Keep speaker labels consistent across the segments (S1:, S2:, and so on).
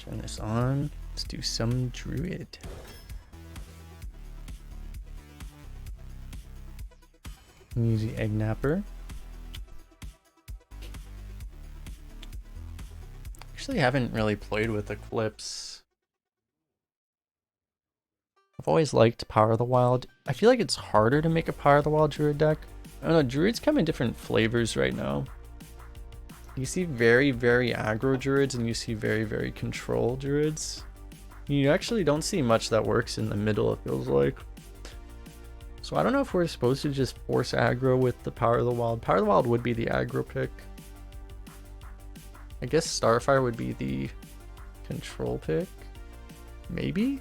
S1: Turn this on. Let's do some Druid. Use the Egg Napper. Actually haven't really played with Eclipse. I've always liked Power of the Wild. I feel like it's harder to make a Power of the Wild Druid deck. I don't know, Druids come in different flavors right now. You see very, very aggro Druids and you see very, very control Druids. You actually don't see much that works in the middle, it feels like. So I don't know if we're supposed to just force aggro with the Power of the Wild. Power of the Wild would be the aggro pick. I guess Starfire would be the control pick. Maybe?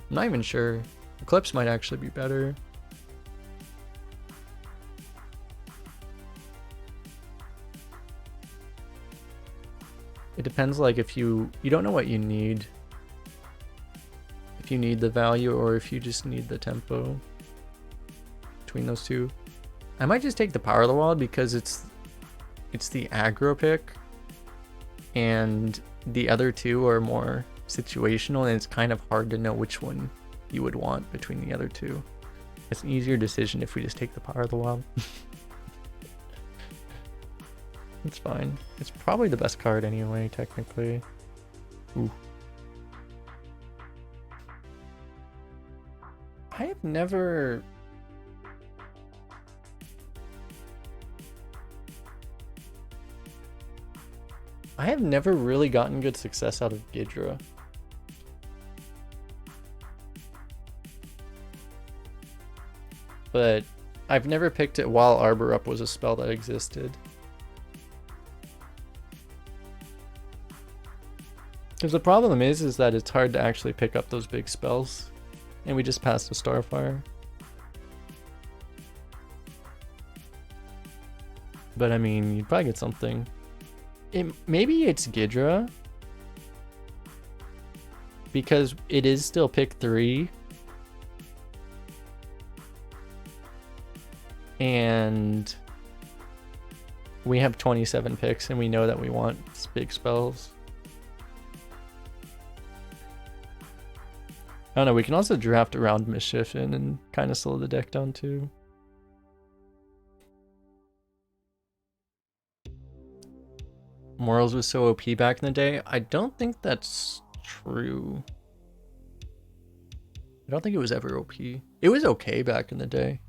S1: I'm not even sure. Eclipse might actually be better. It depends, like, if you don't know what you need. If you need the value or if you just need the tempo between those two. I might just take the Power of the Wild because it's the aggro pick and the other two are more situational and it's kind of hard to know which one you would want between the other two. It's an easier decision if we just take the Power of the Wild. It's fine. It's probably the best card anyway, technically. Ooh. I have never... really gotten good success out of Ghidra. But I've never picked it while Arbor Up was a spell that existed. Because the problem is that it's hard to actually pick up those big spells. And we just passed a Starfire. But I mean, you'd probably get something. Maybe it's Ghidra. Because it is still pick 3. And we have 27 picks and we know that we want big spells. I don't know, we can also draft around Mischief in and kind of slow the deck down too. Morals was so OP back in the day. I don't think that's true. I don't think it was ever OP. It was okay back in the day.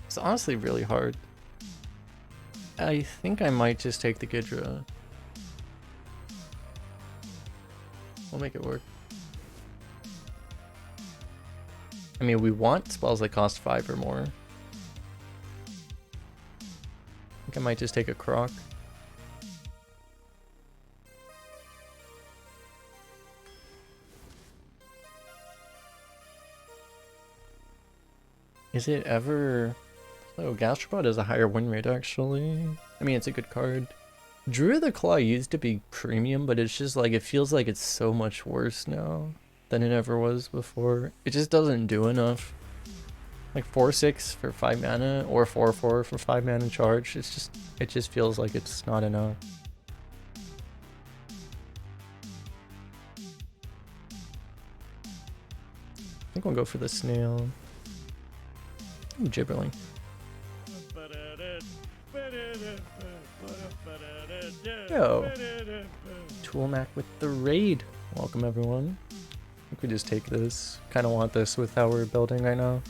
S1: It's honestly really hard. I think I might just take the Ghidra. We'll make it work. I mean, we want spells that cost 5 or more. I think I might just take a Croc. Is it ever... Oh, Gastropod has a higher win rate, actually. I mean, it's a good card. Druid the Claw used to be premium, but it's just like, it feels like it's so much worse now than it ever was before. It just doesn't do enough. Like 4/6 for 5 mana, or 4/4 for 5 mana charge. It just feels like it's not enough. I think we'll go for the snail. Ooh, Gibberling. Yo, Toolmac with the raid. Welcome everyone. I think we just take this. Kind of want this with how we're building right now.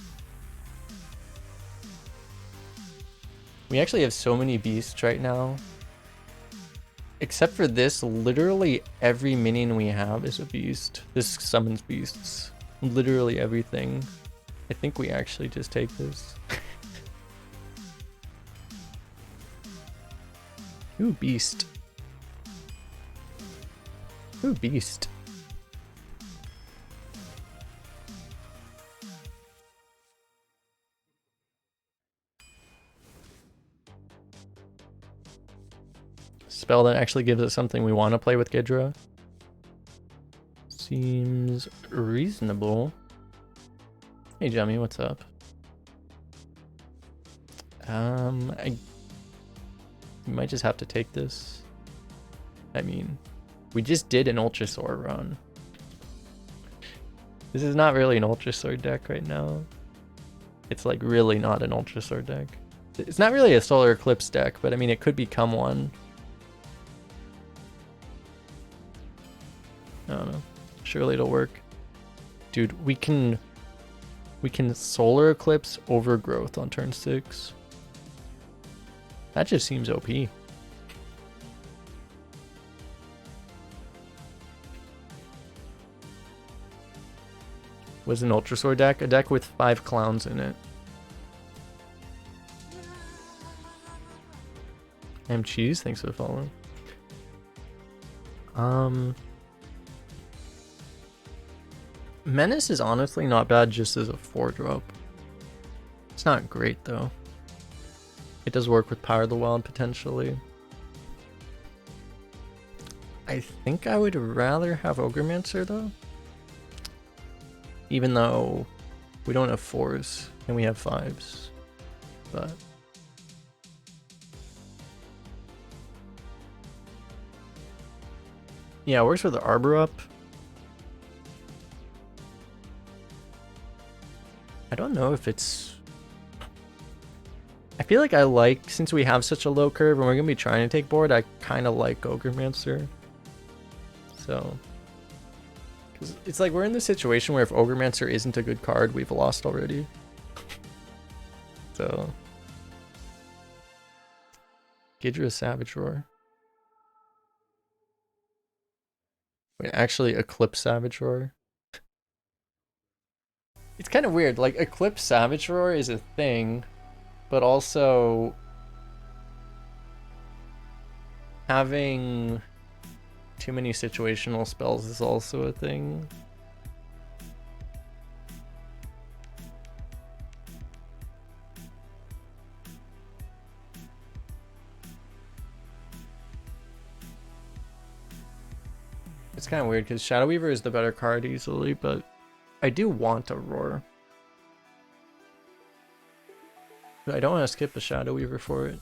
S1: We actually have so many beasts right now. Except for this, literally every minion we have is a beast. This summons beasts. Literally everything. I think we actually just take this. Ooh, beast. Ooh, beast. Spell that actually gives us something we want to play with Ghidra. Seems reasonable. Hey, Jummy, what's up? You might just have to take this. I mean, we just did an Ultra Sword run. This is not really an Ultra Sword deck right now. It's like really not an Ultra Sword deck. It's not really a Solar Eclipse deck, but I mean, it could become one. I don't know. Surely it'll work. Dude, we can Solar Eclipse Overgrowth on turn 6. That just seems OP. Was an Ultra Sword deck? A deck with 5 clowns in it. Cheese, thanks for the follow. Menace is honestly not bad just as a 4-drop. It's not great though. It does work with Power of the Wild potentially. I think I would rather have Ogremancer though. Even though we don't have 4s and we have 5s. But yeah, it works with the Arbor up. I don't know if it's... I feel like I like, since we have such a low curve and we're going to be trying to take board, I kind of like Ogremancer. So... because it's like we're in this situation where if Ogremancer isn't a good card, we've lost already. So... Gidra Savage Roar. Wait, actually Eclipse Savage Roar. It's kind of weird, like Eclipse Savage Roar is a thing, but also having too many situational spells is also a thing. It's kind of weird because Shadow Weaver is the better card easily, but I do want a Roar. But I don't want to skip a Shadow Weaver for it.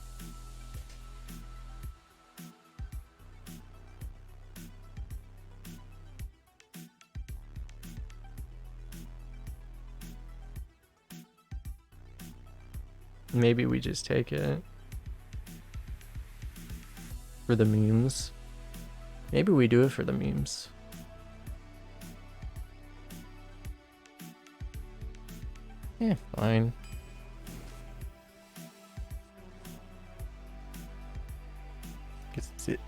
S1: Maybe we just take it for the memes. Maybe we do it for the memes. Yeah, fine.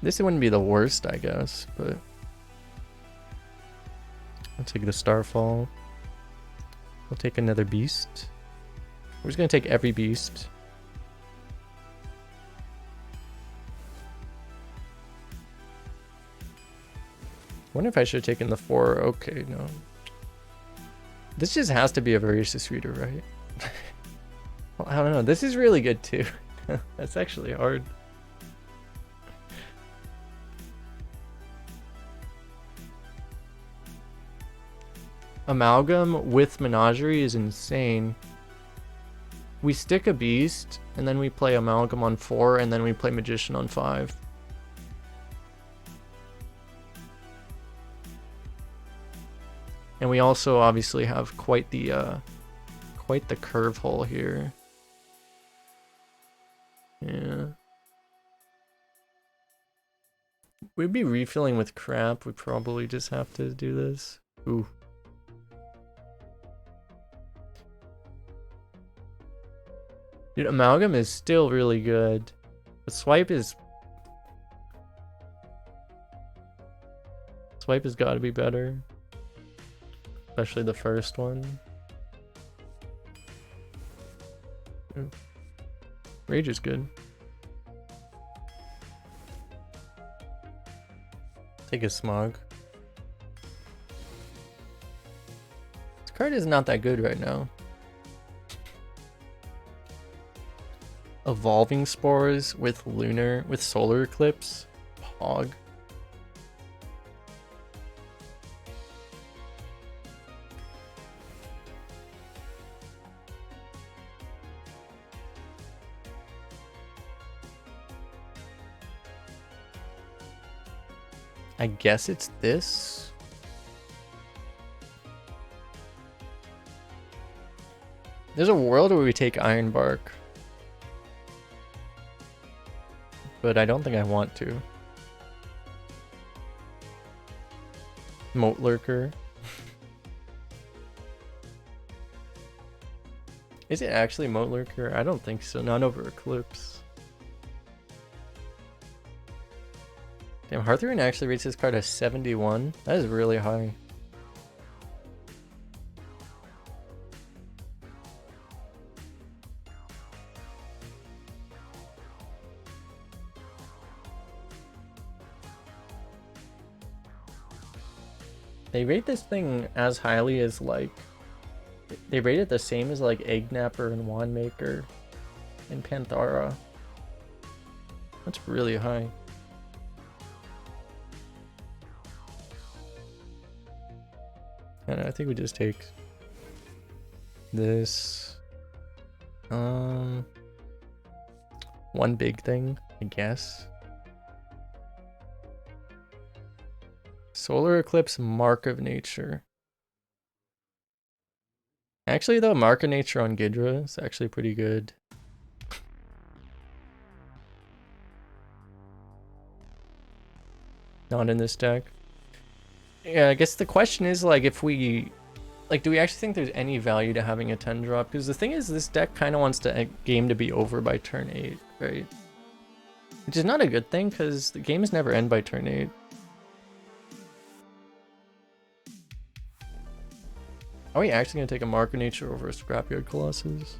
S1: This wouldn't be the worst, I guess, but I'll take the Starfall. We'll take another beast. We're just gonna take every beast. Wonder if I should have taken the 4. Okay, no. This just has to be a Voracious Reader, right? Well, I don't know. This is really good too. That's actually hard. Amalgam with Menagerie is insane. We stick a beast, and then we play Amalgam on 4, and then we play Magician on 5. And we also obviously have quite the curve hole here. Yeah. We'd be refilling with crap. We probably just have to do this. Ooh. Dude, Amalgam is still really good. But Swipe has got to be better. Especially the first one. Ooh. Rage is good. Take a Smog. This card is not that good right now. Evolving Spores with Solar Eclipse. Pog. I guess it's this. There's a world where we take Ironbark, but I don't think I want to. Moat Lurker. Is it actually Moat Lurker? I don't think so. Not over Eclipse. Damn, Hearthstone actually rates this card as 71. That is really high. They rate this thing as highly as like, they rate it the same as like Egg Napper and Wand Maker and Panthara. That's really high. I don't know, I think we just take this. One big thing, I guess. Solar Eclipse, Mark of Nature. Actually though, Mark of Nature on Ghidra is actually pretty good. Not in this deck. Yeah, I guess the question is like if we... Like, do we actually think there's any value to having a 10 drop? Because the thing is, this deck kind of wants the game to be over by turn 8, right? Which is not a good thing because the games never end by turn 8. Are we actually going to take a Mark of Nature over a Scrapyard Colossus?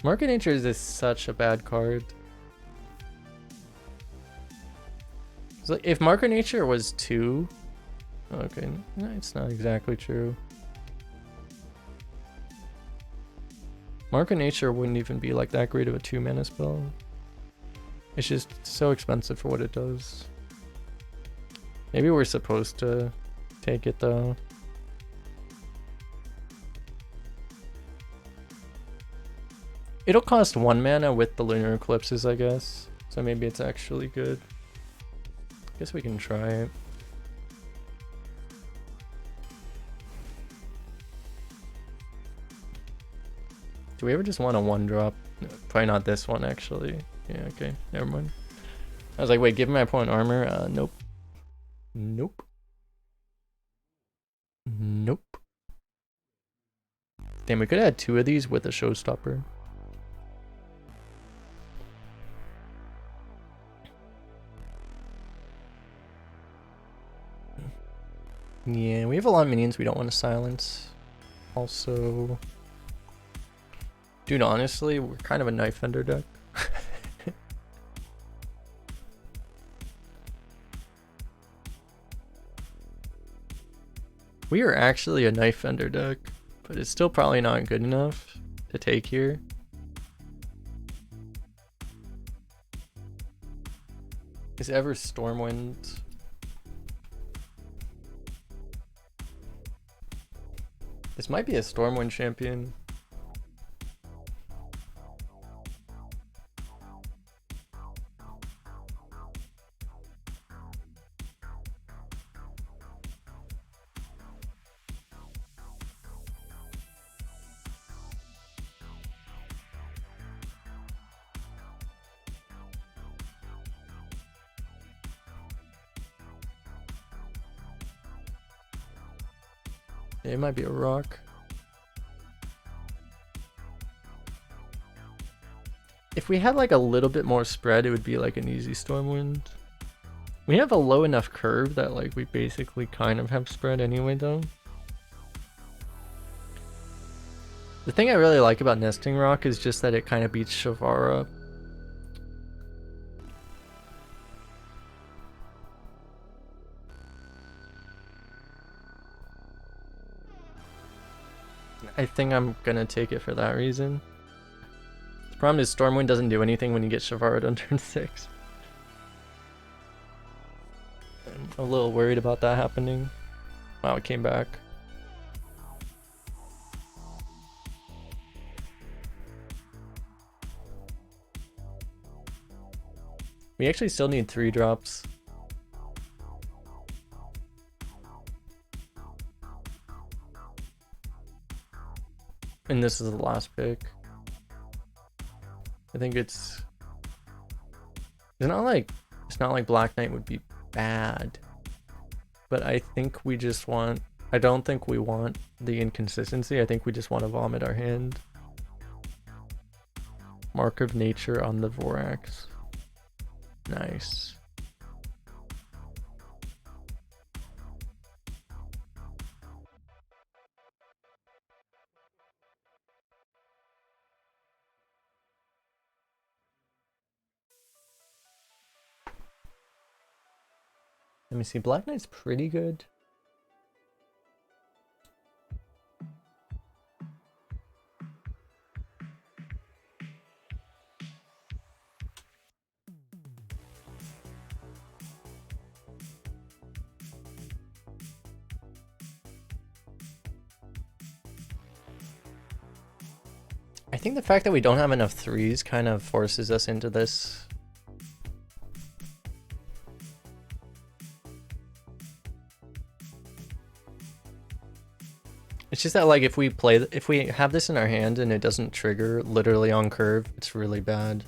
S1: Mark of Nature is just such a bad card. So if Mark of Nature was 2... Okay, no, it's not exactly true. Mark of Nature wouldn't even be like that great of a 2-mana spell. It's just so expensive for what it does. Maybe we're supposed to take it though. It'll cost 1 mana with the Lunar Eclipses, I guess. So maybe it's actually good. Guess we can try it. Do we ever just want a 1-drop? No, probably not this one actually. Yeah, okay, never mind. I was like, wait, give my opponent armor? Nope. Nope. Nope. Damn, we could have had 2 of these with a showstopper. Yeah, we have a lot of minions we don't want to silence. Also... Dude, honestly, we're kind of a Knife Fender deck. We are actually a Knife Fender deck, but it's still probably not good enough to take here. Is ever Stormwind? This might be a Stormwind champion. It might be a rock. If we had like a little bit more spread, it would be like an easy Stormwind. We have a low enough curve that like we basically kind of have spread anyway though. The thing I really like about Nesting Rock is just that it kind of beats Shavara. I think I'm gonna take it for that reason. The problem is Stormwind doesn't do anything when you get Shavara on turn 6. I'm a little worried about that happening. Wow, it came back. We actually still need 3 drops. And this is the last pick. I think it's not like Black Knight would be bad, but I think we just want, I don't think we want the inconsistency. I think we just want to vomit our hand. Mark of Nature on the Vorax. Nice. Let me see, Black Knight's pretty good. I think the fact that we don't have enough 3s kind of forces us into this. It's just that, like, if we have this in our hand and it doesn't trigger literally on curve, it's really bad.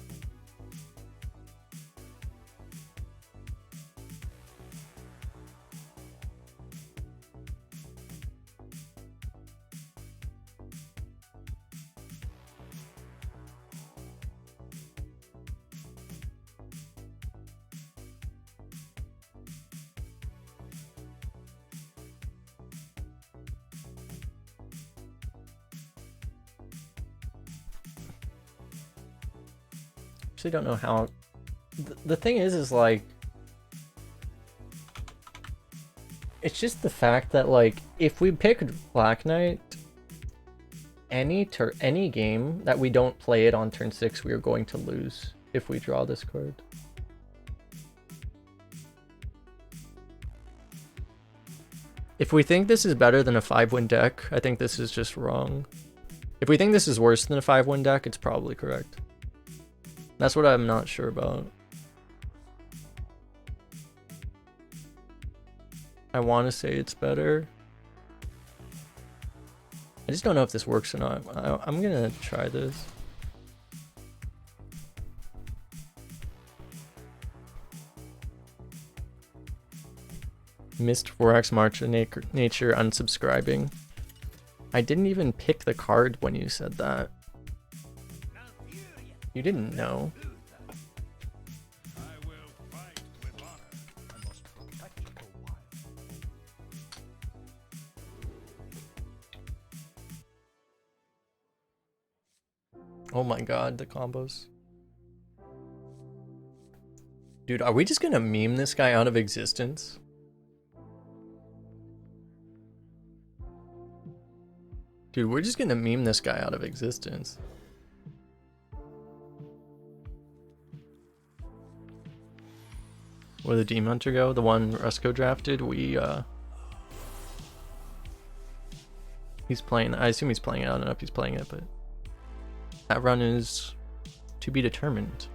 S1: Actually don't know how. The thing is like, it's just the fact that, like, if we pick Black Knight, any game that we don't play it on turn 6, we are going to lose if we draw this card. If we think this is better than a 5-win deck, I think this is just wrong. If we think this is worse than a 5-win deck, it's probably correct. That's what I'm not sure about. I want to say it's better. I just don't know if this works or not. I'm gonna try this. Missed Vorax March of Nature unsubscribing. I didn't even pick the card when you said that. You didn't know. Oh my god, the combos. Dude, are we just gonna meme this guy out of existence? Dude, we're just gonna meme this guy out of existence. Where the Demon Hunter go? The one Rusko drafted? He's playing. I assume he's playing it. I don't know if he's playing it, but that run is to be determined.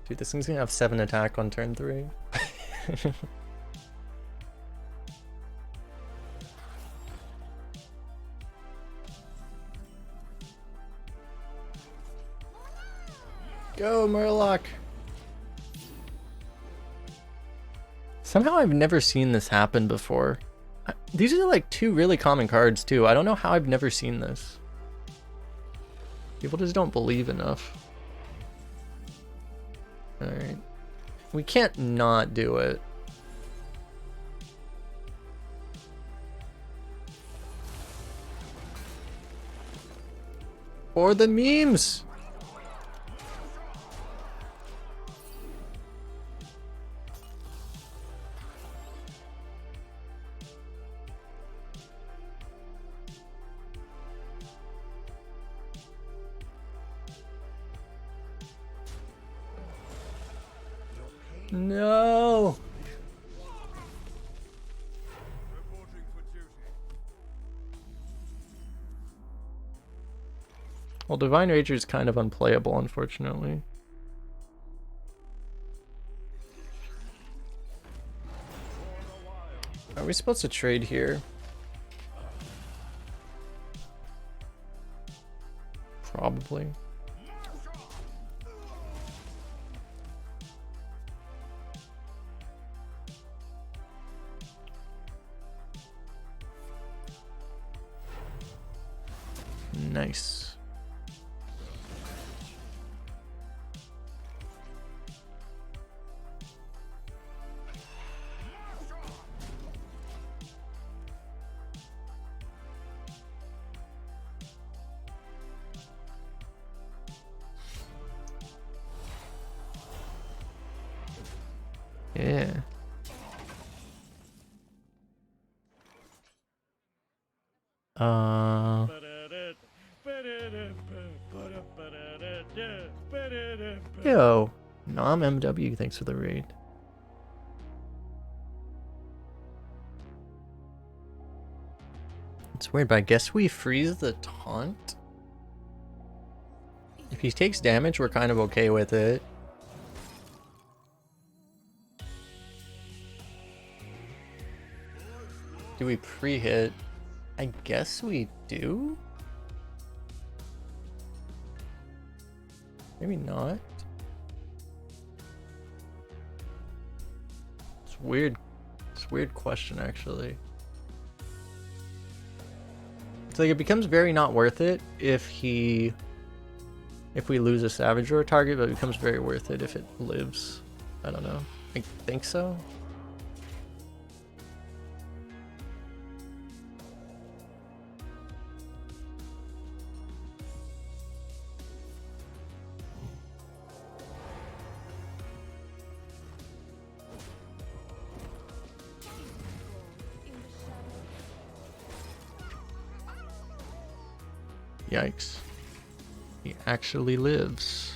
S1: Dude, this thing's gonna have 7 attack on turn 3. Go, Murloc! Somehow I've never seen this happen before. These are like 2 really common cards too. I don't know how I've never seen this. People just don't believe enough. Alright. We can't not do it. For the memes! No! Well, Divine Rager is kind of unplayable, unfortunately. Are we supposed to trade here? Probably. Nice. Yeah. Yo, Nom MW, thanks for the raid. It's weird, but I guess we freeze the taunt. If he takes damage, we're kind of okay with it. Do we pre-hit? I guess we do? Maybe not. It's weird. It's a weird question, actually. It's like it becomes very not worth it if we lose a Savage or a target, but it becomes very worth it if it lives. I don't know. I think so. Yikes. He actually lives.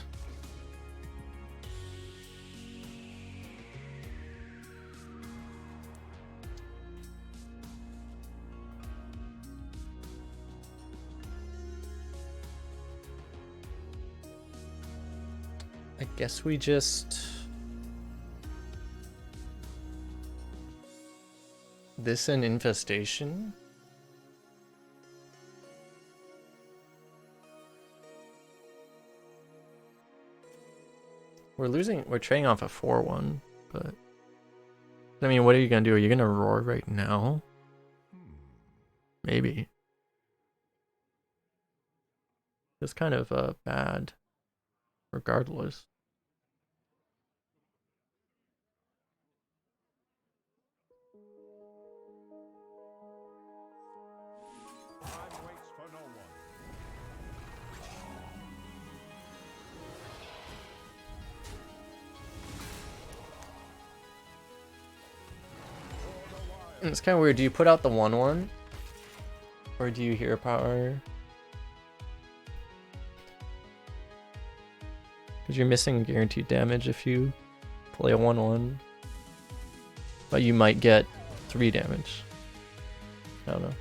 S1: I guess we just... This an infestation? We're trading off a 4-1, but... I mean, what are you gonna do? Are you gonna roar right now? Maybe. It's kind of bad, regardless. And it's kind of weird. Do you put out the 1/1? Or do you hero power? Because you're missing guaranteed damage if you play a 1/1. But you might get 3 damage. I don't know.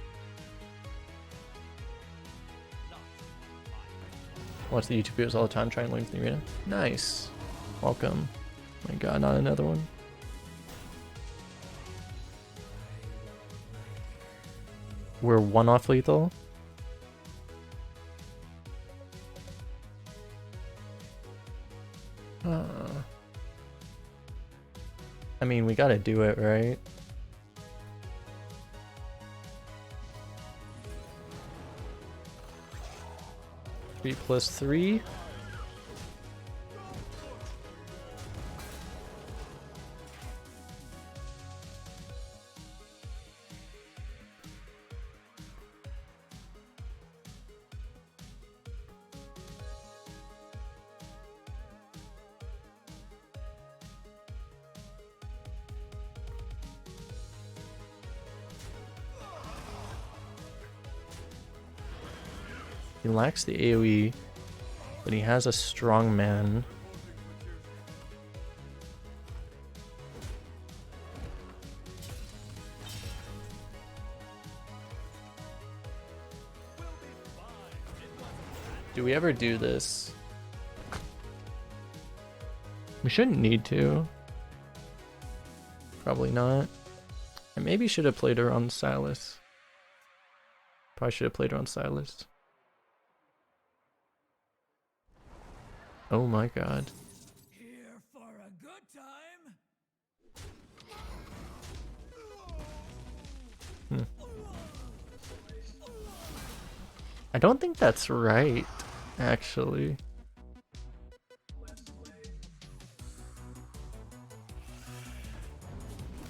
S1: Watch the YouTube videos all the time, try and learn the arena. Nice. Welcome. Oh my god, not another one. We're 1 off lethal. I mean, we gotta do it, right? Three plus 3. He lacks the AoE, but he has a strong man. Do we ever do this? We shouldn't need to. Probably not. I maybe should have played her on Silas. Probably should have played her on Silas. Oh my god.
S2: Here for a good time.
S1: I don't think that's right, actually.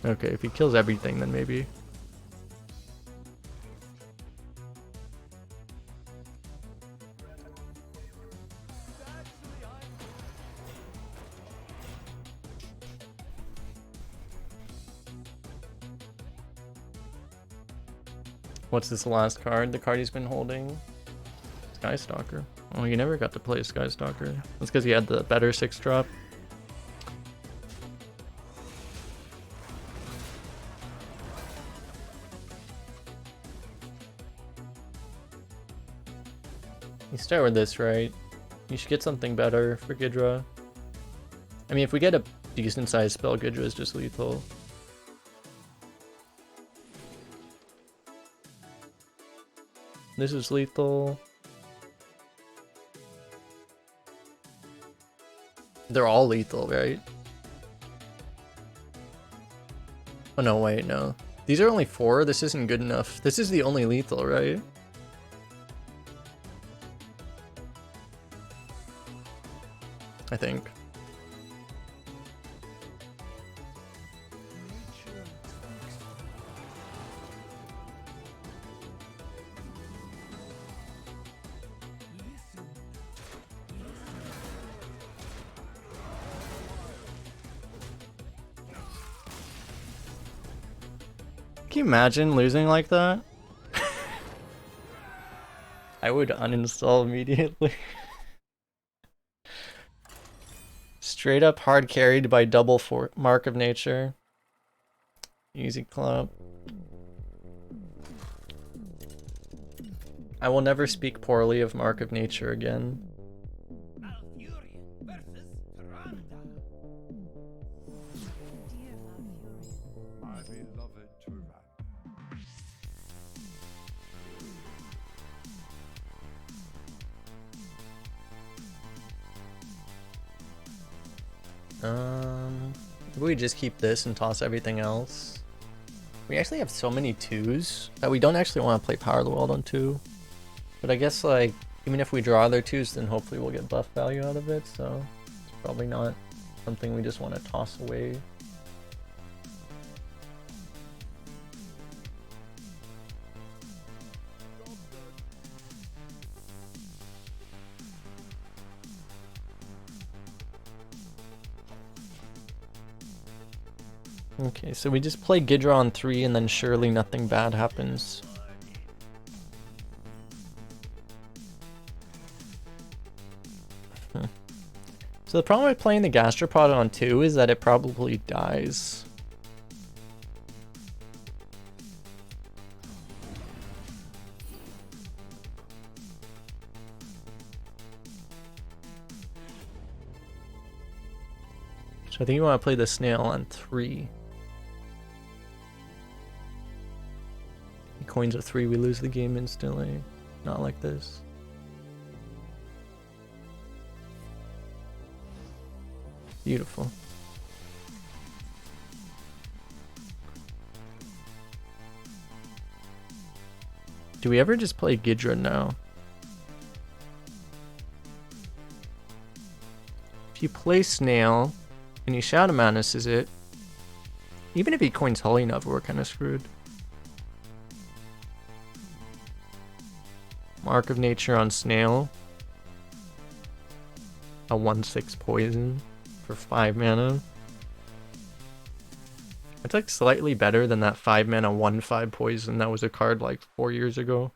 S1: Okay, if he kills everything, then maybe. What's this last card? The card he's been holding? Skystalker. Oh, you never got to play Skystalker. That's because he had the better 6-drop. You start with this, right? You should get something better for Gidra. I mean, if we get a decent sized spell, Gidra is just lethal. This is lethal. They're all lethal, right? Oh no, wait, no. These are only 4? This isn't good enough. This is the only lethal, right? I think. Can you imagine losing like that? I would uninstall immediately. Straight up hard carried by double Mark of Nature. Easy club. I will never speak poorly of Mark of Nature again. Maybe we just keep this and toss everything else. We actually have so many 2s that we don't actually want to play Power of the World on 2. But I guess, like, even if we draw their 2s, then hopefully we'll get buff value out of it, so it's probably not something we just want to toss away. Okay, so we just play Gidra on 3 and then surely nothing bad happens. So the problem with playing the Gastropod on 2 is that it probably dies. So I think you want to play the snail on 3. He coins a 3, we lose the game instantly. Not like this. Beautiful. Do we ever just play Gidra now? If you play Snail and he Shadow Manuses it, even if he coins Holy enough, we're kind of screwed. Mark of Nature on Snail. A 1/6 poison for 5 mana. It's like slightly better than that 5 mana 1/5 poison that was a card like 4 years ago.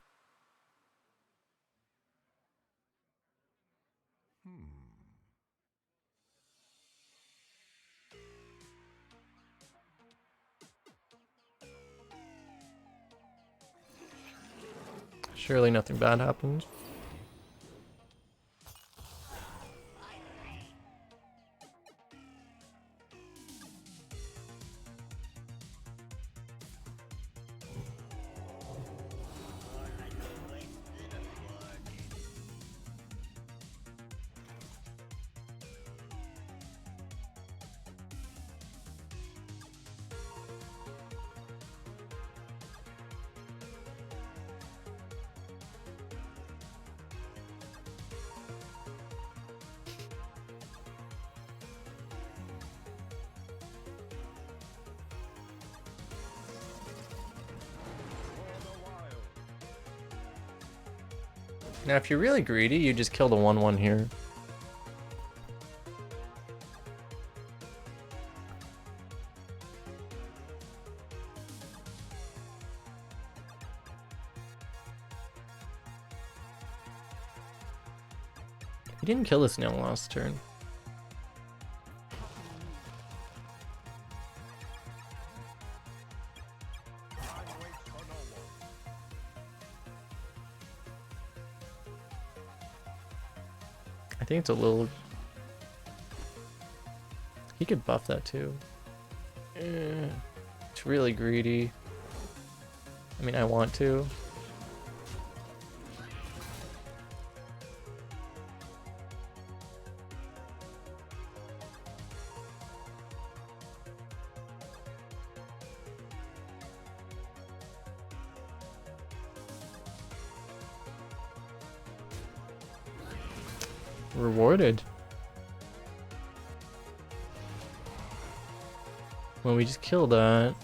S1: Surely nothing bad happens. Now, if you're really greedy, you just kill the 1/1 here. He didn't kill the snail last turn. I think it's a little... He could buff that too. It's really greedy. I mean, I want to. Rewarded. Well, we just killed that.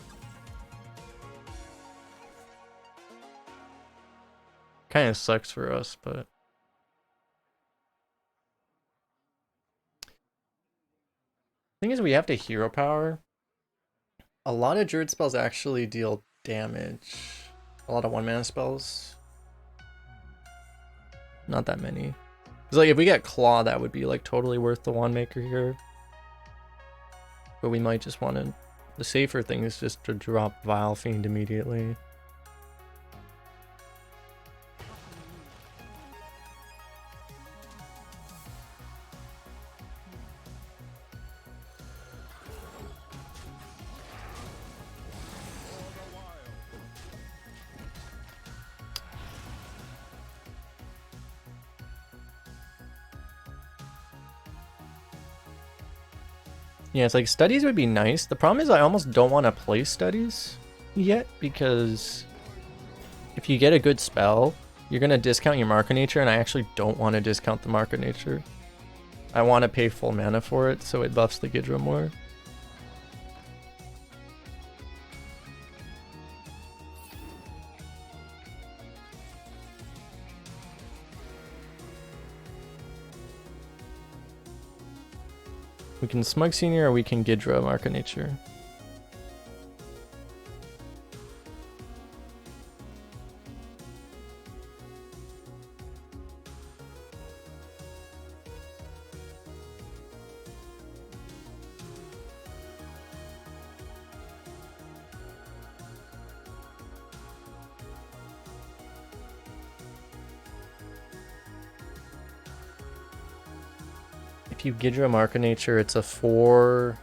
S1: Kind of sucks for us, but... Thing is, we have to hero power. A lot of druid spells actually deal damage. A lot of 1-mana spells. Not that many. Because like if we get Claw, that would be like totally worth the Wand Maker here. But we might just want to... The safer thing is just to drop Vile Fiend immediately. Yeah, it's like studies would be nice. The problem is I almost don't want to play studies yet because if you get a good spell, you're going to discount your Mark of Nature, and I actually don't want to discount the Mark of Nature. I want to pay full mana for it so it buffs the Gidra more. We can Smug Senior or we can Gidra Mark of Nature. If you Gidra Mark of Nature, it's a 4...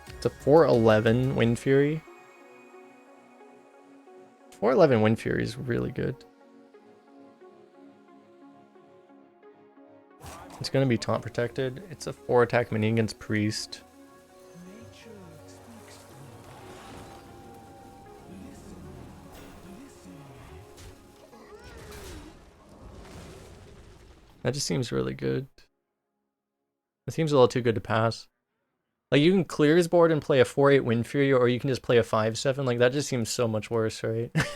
S1: It's a 4/11 Wind Fury. 4/11 Wind Fury is really good. It's going to be taunt protected. It's a 4-attack mini against Priest. That just seems really good. It seems a little too good to pass. Like, you can clear his board and play a 4/8 Wind Fury, or you can just play a 5/7. Like, that just seems so much worse, right? It's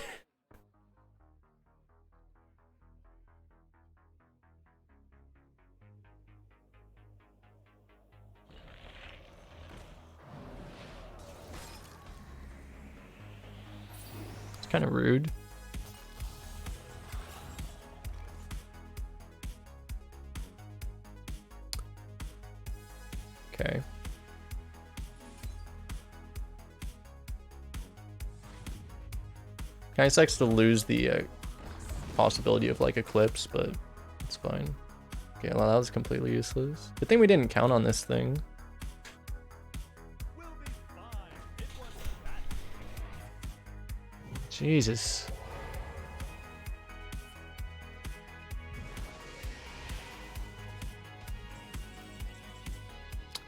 S1: kind of rude. Okay. Kinda sucks to lose the possibility of like Eclipse, but it's fine. Okay, well that was completely useless. Good thing we didn't count on this thing. Jesus.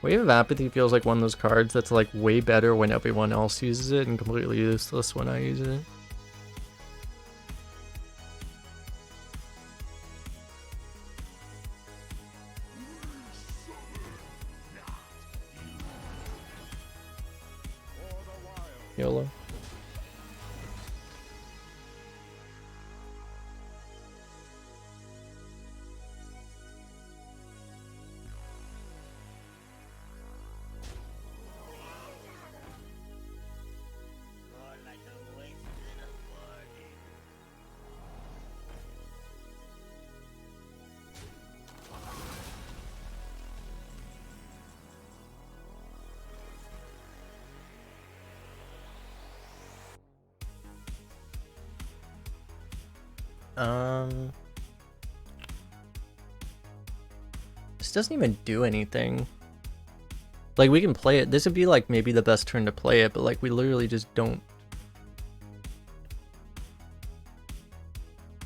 S1: Wave of Apathy feels like one of those cards that's like way better when everyone else uses it and completely useless when I use it. YOLO. This doesn't even do anything. Like, we can play it. This would be like maybe the best turn to play it, but like we literally just don't.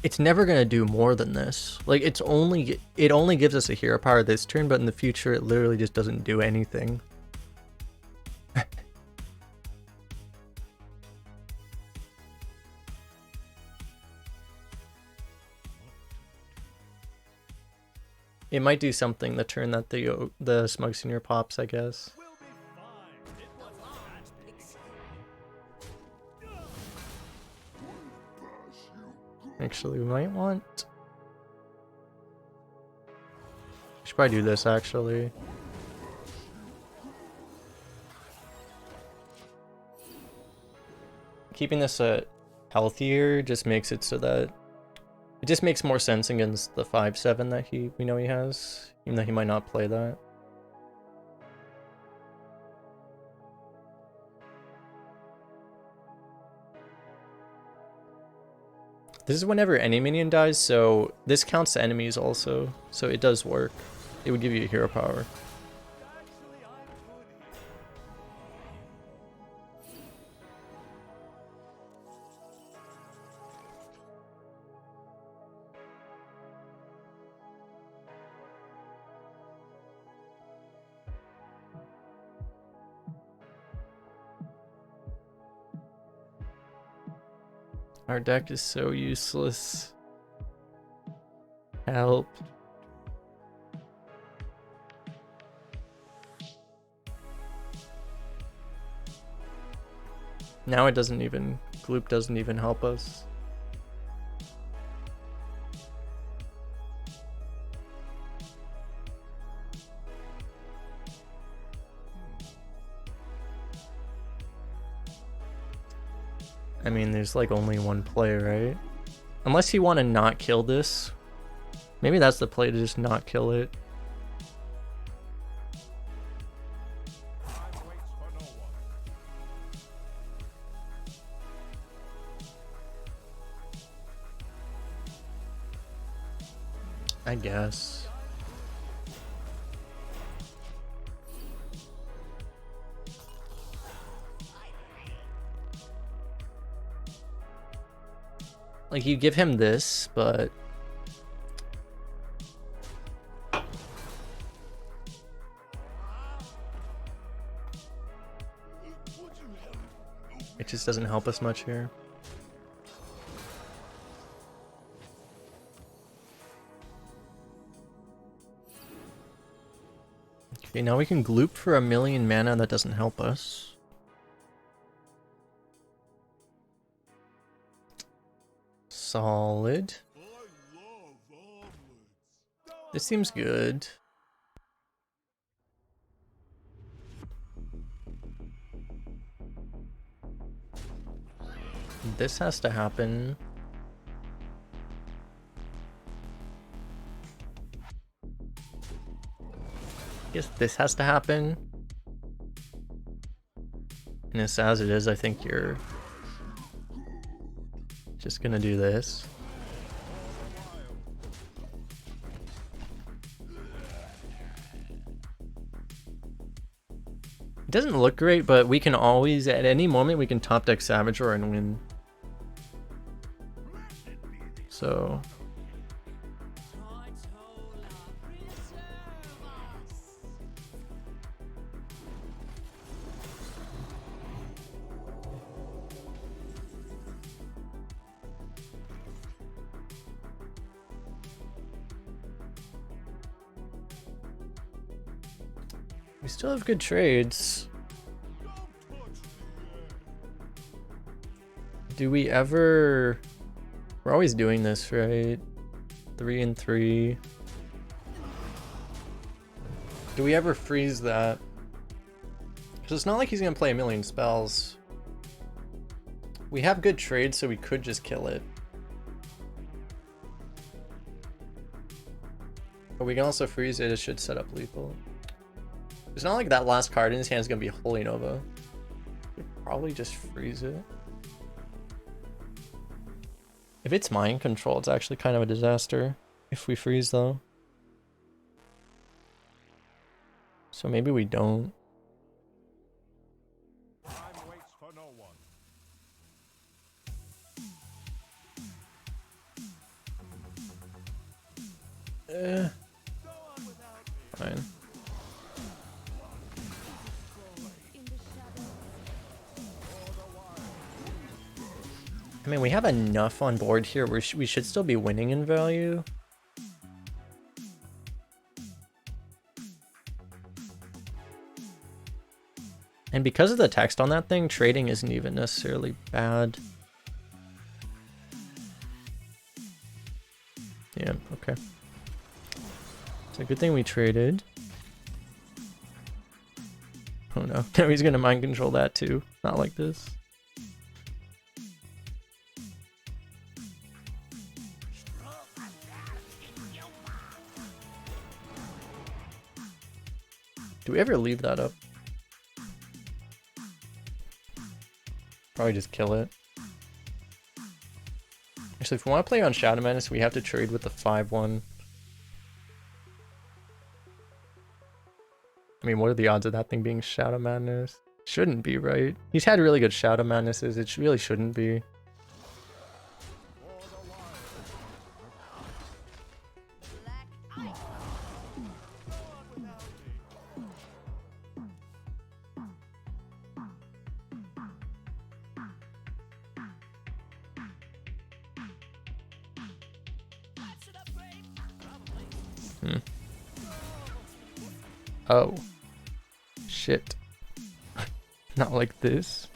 S1: It's never gonna do more than this. Like, it only gives us a hero power this turn, but in the future it literally just doesn't do anything. It might do something the turn that the Smug Senior pops, I guess. Actually, we might want... We should probably do this, actually. Keeping this healthier just makes it so that... It just makes more sense against the 5/7 that we know he has, even though he might not play that. This is whenever any minion dies, so this counts to enemies also, so it does work. It would give you a hero power. Our deck is so useless. Help. Now it doesn't even... Gloop doesn't even help us. I mean, there's like only one play, right? Unless you want to not kill this. Maybe that's the play, to just not kill it. I guess. Like, you give him this, but... It just doesn't help us much here. Okay, now we can gloop for 1,000,000 mana. That doesn't help us. Solid. This seems good. This has to happen. I guess this has to happen. And as it is, I think you're just gonna do this. It doesn't look great, but we can always, at any moment, we can top deck Savage Roar and win. So... We still have good trades. Do we ever... We're always doing this, right? 3 and 3. Do we ever freeze that? Because it's not like he's going to play 1,000,000 spells. We have good trades, so we could just kill it. But we can also freeze it. It should set up lethal. It's not like that last card in his hand is going to be Holy Nova. We could probably just freeze it. If it's mind control, it's actually kind of a disaster if we freeze though. So maybe we don't.
S3: Time waits for no one.
S1: Fine. I mean, we have enough on board here where we should still be winning in value. And because of the text on that thing, trading isn't even necessarily bad. Yeah, okay. It's a good thing we traded. Oh no, now he's gonna mind control that too. Not like this. Do we ever leave that up? Probably just kill it. Actually, if we want to play on Shadow Madness, we have to trade with the 5-1. I mean, what are the odds of that thing being Shadow Madness? Shouldn't be, right? He's had really good Shadow Madnesses. It really shouldn't be. Oh. Shit. Not like this.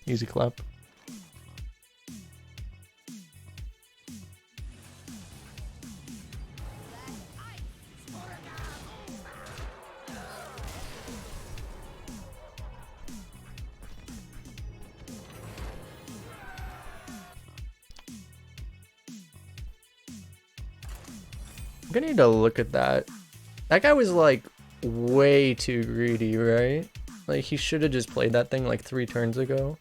S1: Easy clap. I'm gonna need to look at that. That guy was like way too greedy, right? Like he should have just played that thing like 3 turns ago.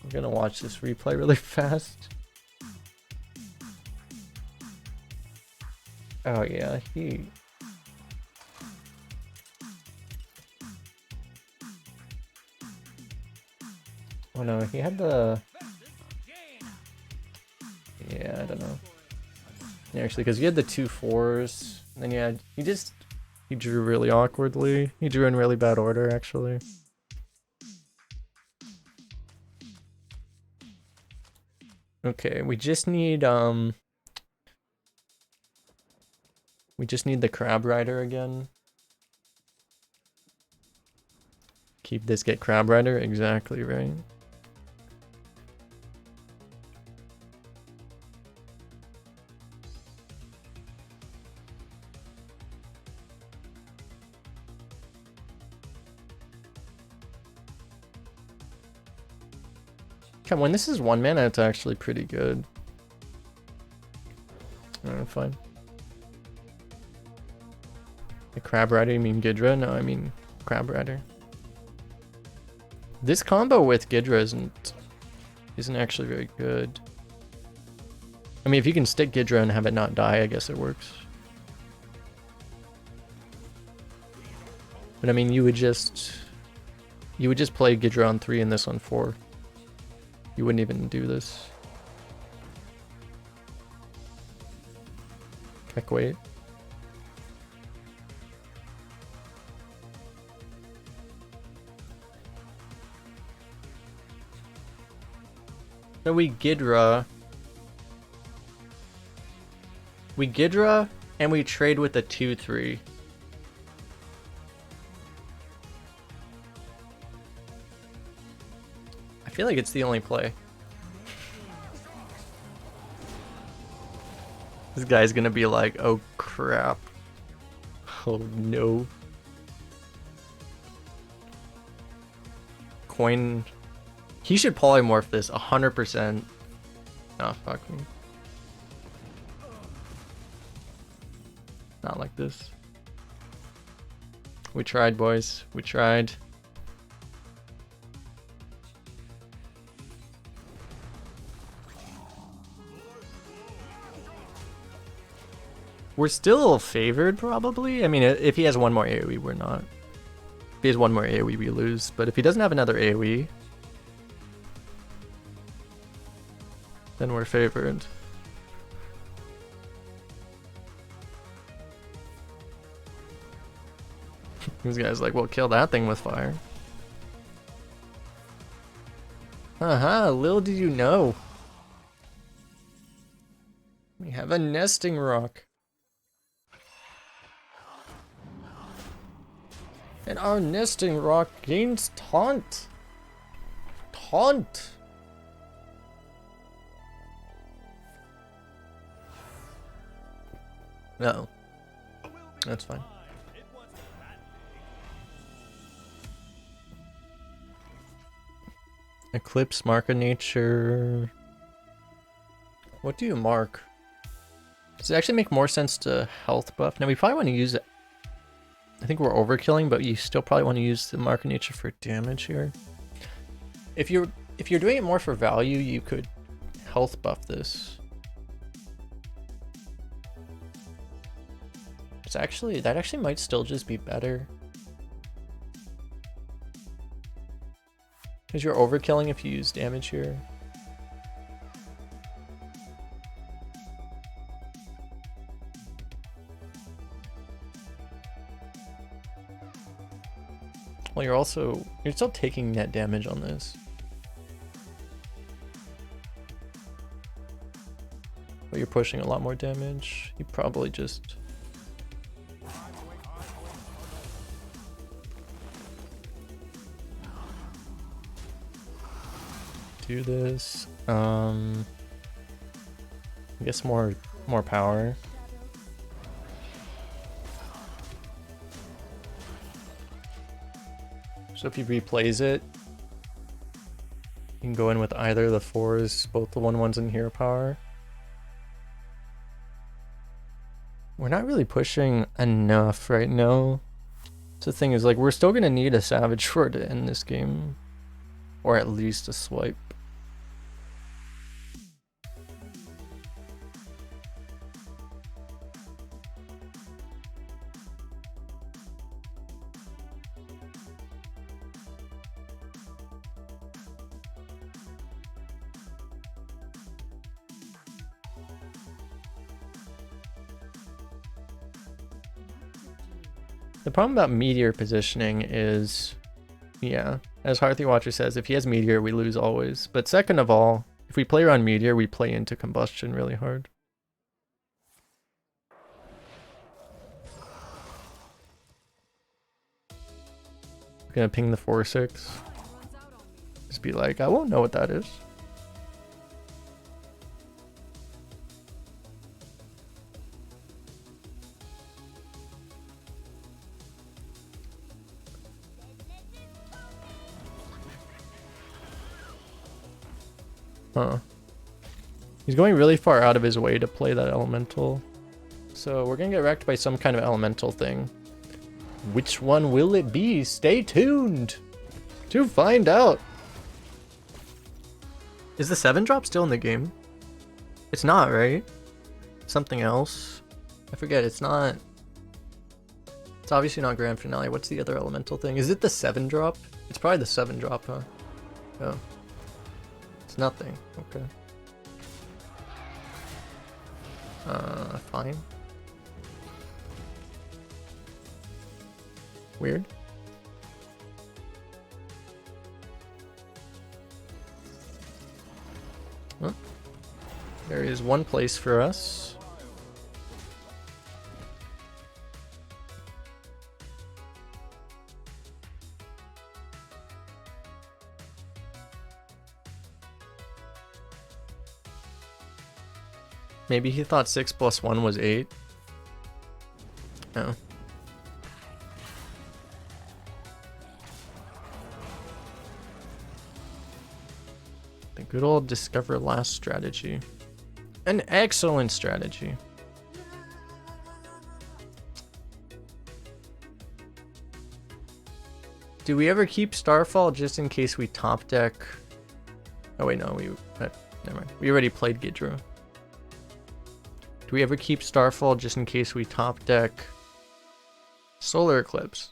S1: I'm gonna watch this replay really fast. Oh yeah, he... Oh no, he had the... Yeah, I don't know. Yeah, actually, because he had the 2 4s. And then yeah, he drew really awkwardly. He drew in really bad order, actually. Okay, we just need the Crab Rider again. Keep this, get Crab Rider, exactly right. When this is 1 mana, it's actually pretty good. Alright, fine. The Crab Rider, you mean Gidra? No, I mean Crab Rider. This combo with Gidra isn't actually very good. I mean, if you can stick Gidra and have it not die, I guess it works. But I mean, you would just play Gidra on 3 and this on 4. You wouldn't even do this. Heck, wait. So we Gidra and we trade with the 2/3. I feel like it's the only play. This guy's gonna be like, oh crap. Oh no. Coin. He should polymorph this 100%. Oh, fuck me. Not like this. We tried, boys. We tried. We're still favored, probably. I mean, if he has one more AoE, we're not. If he has one more AoE, we lose. But if he doesn't have another AoE, then we're favored. These guys like, well, kill that thing with fire. Haha, little did you know. We have a nesting rock. And our nesting rock gains taunt. Taunt. No. That's fine. Eclipse, Mark of Nature. What do you mark? Does it actually make more sense to health buff? Now we probably want to use it. I think we're overkilling, but you still probably want to use the Mark of Nature for damage here. If you're doing it more for value, you could health buff this. That actually might still just be better. Because you're overkilling if you use damage here. Well, you're still taking net damage on this. But you're pushing a lot more damage. You probably just... do this. I guess more power. So if he replays it, you can go in with either of the 4s, both the 1/1s and hero power. We're not really pushing enough right now. So the thing is, like, we're still gonna need a Savage Sword to end this game. Or at least a swipe. The problem about Meteor positioning is, yeah, as Hearthy Watcher says, if he has Meteor, we lose always. But second of all, if we play around Meteor, we play into Combustion really hard. We're gonna ping the 4/6. Just be like, I won't know what that is. Huh. He's going really far out of his way to play that elemental. So we're gonna get wrecked by some kind of elemental thing. Which one will it be? Stay tuned to find out. Is the 7-drop still in the game? It's not, right? Something else. I forget, it's not. It's obviously not Grand Finale. What's the other elemental thing? Is it the 7-drop? It's probably the 7-drop, huh? Oh. It's nothing. Okay. Fine. Weird. Well, there is one place for us. Maybe he thought 6 + 1 was 8. No. The good old discover last strategy. An excellent strategy. Do we ever keep Starfall just in case we top deck? Oh wait, no, never mind. We already played Gidra. Do we ever keep Starfall just in case we top deck Solar Eclipse?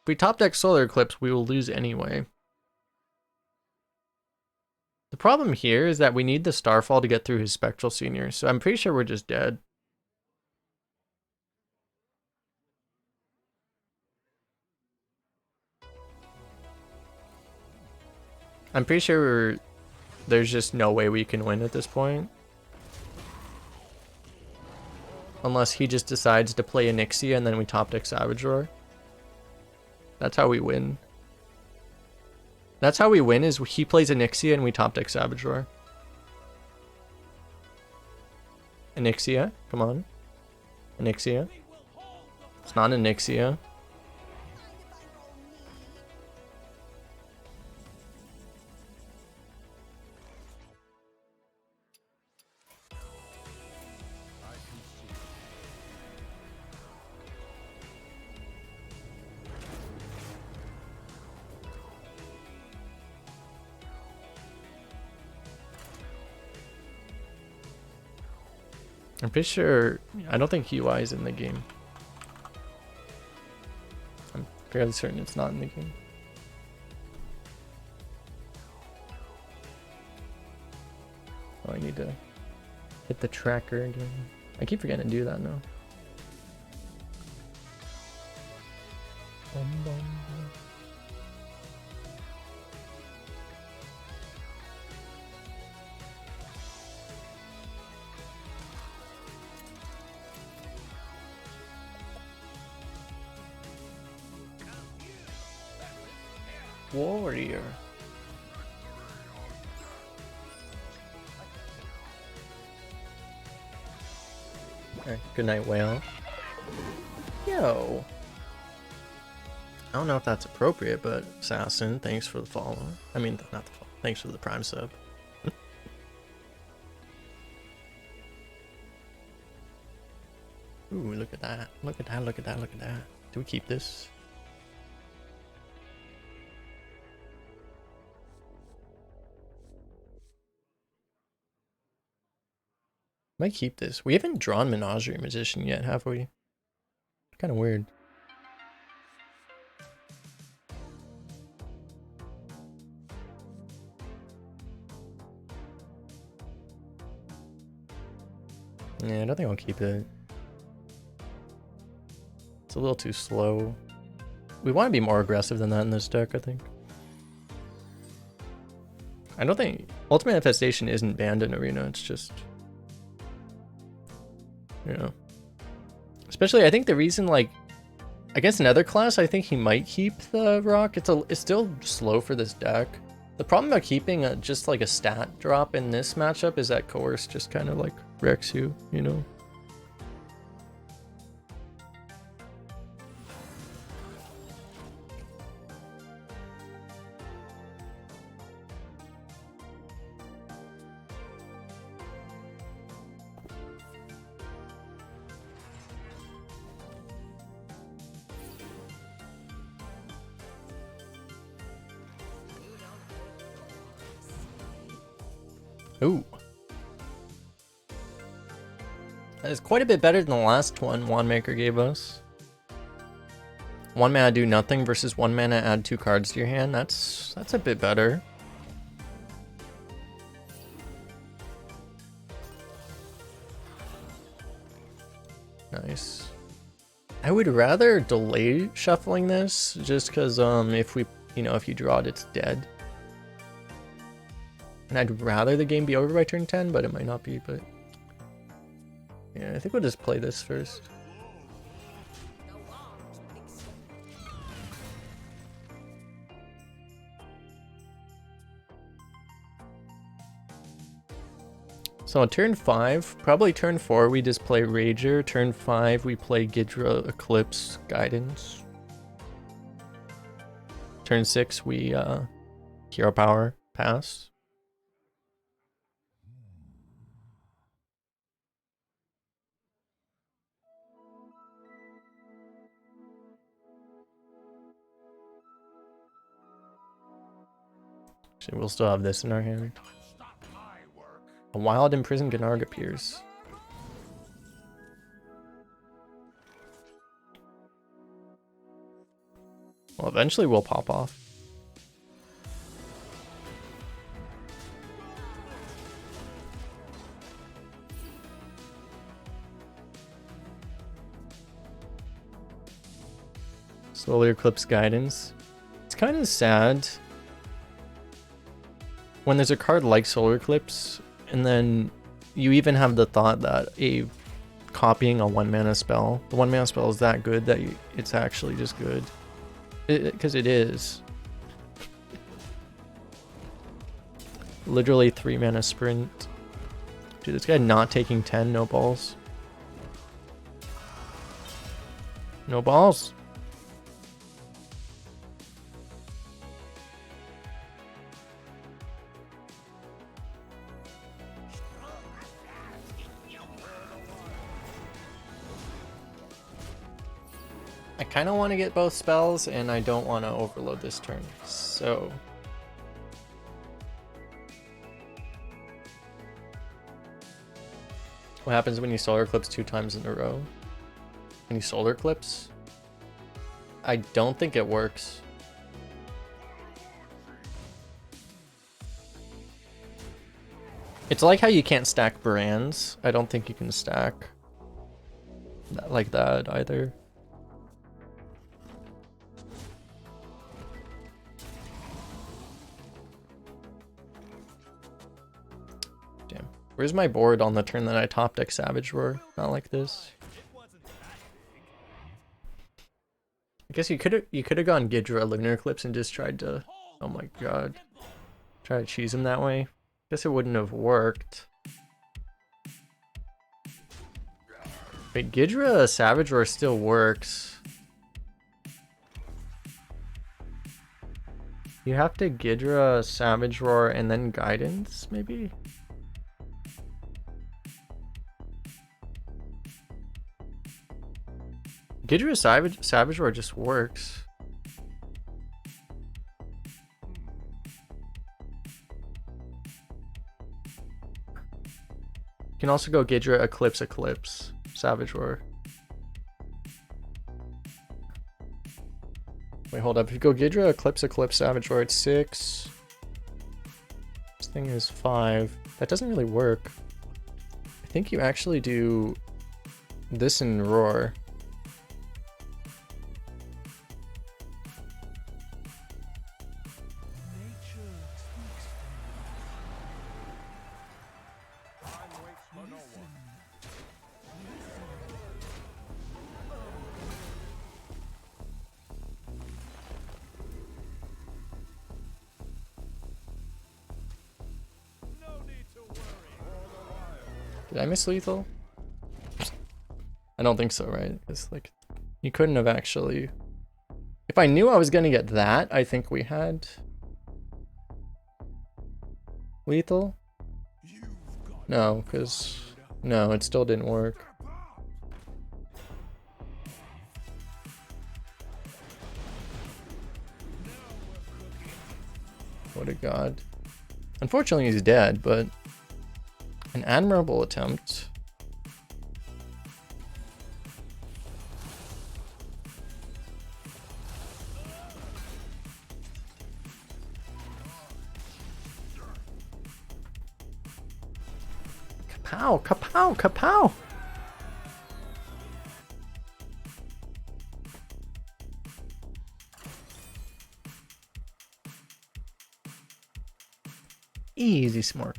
S1: If we top deck Solar Eclipse, we will lose anyway. The problem here is that we need the Starfall to get through his Spectral Senior, so I'm pretty sure we're just dead. I'm pretty sure there's just no way we can win at this point. Unless he just decides to play Onyxia and then we top deck Savage Roar. That's how we win. That's how we win, is he plays Onyxia and we top deck Savage Roar. Onyxia, come on. Onyxia. It's not Onyxia. I'm pretty sure, I don't think UI is in the game. I'm fairly certain it's not in the game. Oh, I need to hit the tracker again. I keep forgetting to do that now. Bum, bum, bum. Warrior. Alright, good night, whale. Yo. I don't know if that's appropriate, but Assassin, thanks for the follow. I mean, not the follow. Thanks for the Prime sub. Ooh, look at that. Look at that, look at that, look at that. Do we keep this? Might keep this. We haven't drawn Menagerie Magician yet, have we? Kind of weird. Yeah, I don't think I'll keep it. It's a little too slow. We want to be more aggressive than that in this deck, I think. I don't think... Ultimate Infestation isn't banned in Arena, it's just... You know. Especially, I think the reason, like... Against another class, I think he might keep the Rock. It's still slow for this deck. The problem about keeping just like a stat drop in this matchup is that Coerce just kind of like wrecks you, you know? Ooh. That is quite a bit better than the last one Wandmaker gave us. 1 mana do nothing versus 1 mana add 2 cards to your hand. That's a bit better. Nice. I would rather delay shuffling this just because if we, if you draw it, it's dead. And I'd rather the game be over by turn 10, but it might not be, but... Yeah, I think we'll just play this first. So on turn 5, probably turn 4 we just play Rager, turn 5 we play Gidra Eclipse Guidance. Turn 6 we Hero Power Pass. Actually, we'll still have this in our hand. A wild imprisoned Gnarg appears. Well, eventually we'll pop off. Solar Eclipse Guidance. It's kind of sad when there's a card like Solar Eclipse, and then you even have the thought that copying a 1-mana spell, the 1-mana spell is that good that it's actually just good. Because it is. Literally 3-mana sprint. Dude, this guy not taking 10, no balls. No balls. I kind of want to get both spells, and I don't want to overload this turn, so... What happens when you Solar Eclipse 2 times in a row? When you Solar Eclipse? I don't think it works. It's like how you can't stack brands. I don't think you can stack like that either. Where's my board on the turn that I top deck Savage Roar? Not like this. I guess you could have gone Gidra Lunar Eclipse and just tried to, oh my god, try to cheese him that way. Guess it wouldn't have worked. Wait, Gidra Savage Roar still works. You have to Gidra Savage Roar and then Guidance, maybe? Gidra Savage Roar just works. You can also go Gidra Eclipse Savage Roar. Wait, hold up. If you go Gidra Eclipse Savage Roar, it's 6. This thing is 5. That doesn't really work. I think you actually do this in Roar. Did I miss lethal? I don't think so, right? It's like, you couldn't have actually... If I knew I was gonna get that, I think we had... lethal? No, because... No, it still didn't work. What a god. Unfortunately, he's dead, but... An admirable attempt. Kapow, kapow, kapow! Easy SMOrc.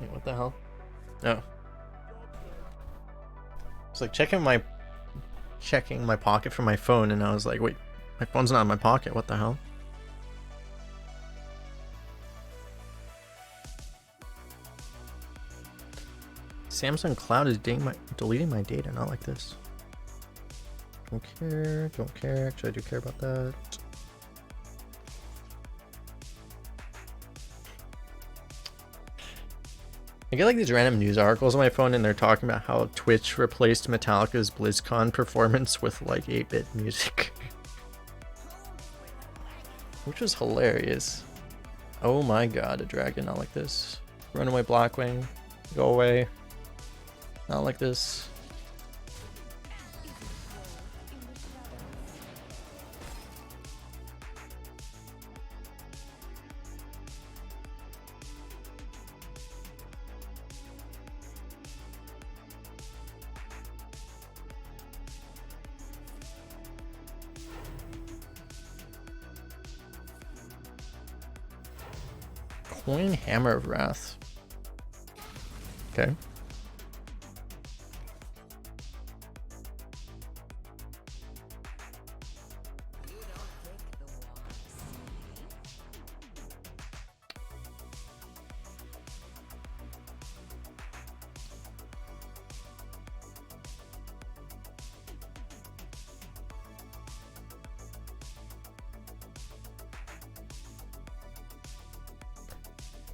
S1: Wait, what the hell? No. It's like checking my pocket for my phone, and I was like, wait, my phone's not in my pocket. What the hell? Samsung Cloud is deleting my data, not like this. Don't care, don't care. Actually, I do care about that. I get like these random news articles on my phone and they're talking about how Twitch replaced Metallica's BlizzCon performance with like 8-bit music. Which was hilarious. Oh my god, a dragon, not like this. Run away, Blackwing. Go away. Not like this. Coin Hammer of Wrath. Okay.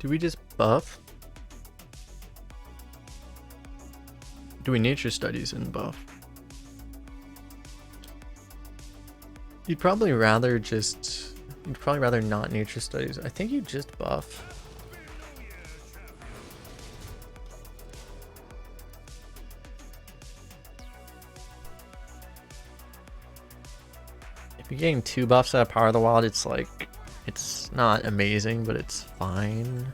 S1: Do we just buff? Do we nature studies and buff? You'd probably rather not nature studies. I think you just buff. If you're getting 2 buffs out of Power of the Wild, it's like, it's not amazing, but it's fine.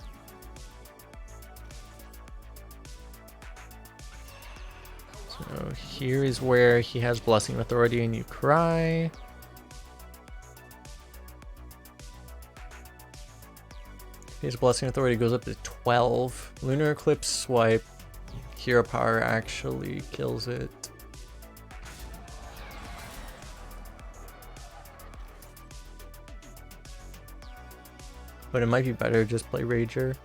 S1: So here is where he has Blessing of Authority and you cry. His Blessing of Authority goes up to 12. Lunar Eclipse swipe. Hero Power actually kills it. But it might be better to just play Rager.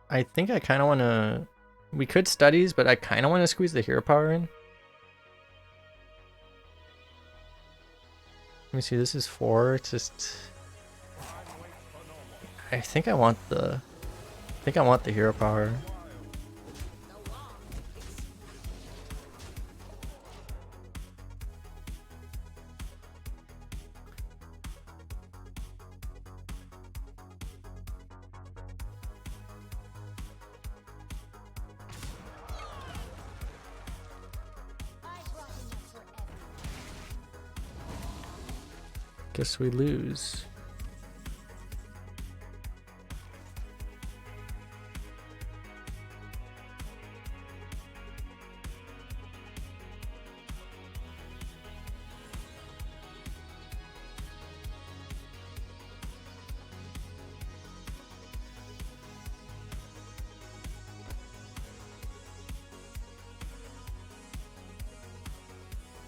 S1: I think I kind of want to... We could studies, but I kind of want to squeeze the hero power in. Let me see, this is 4. It's just... I think I want the hero power. Guess we lose.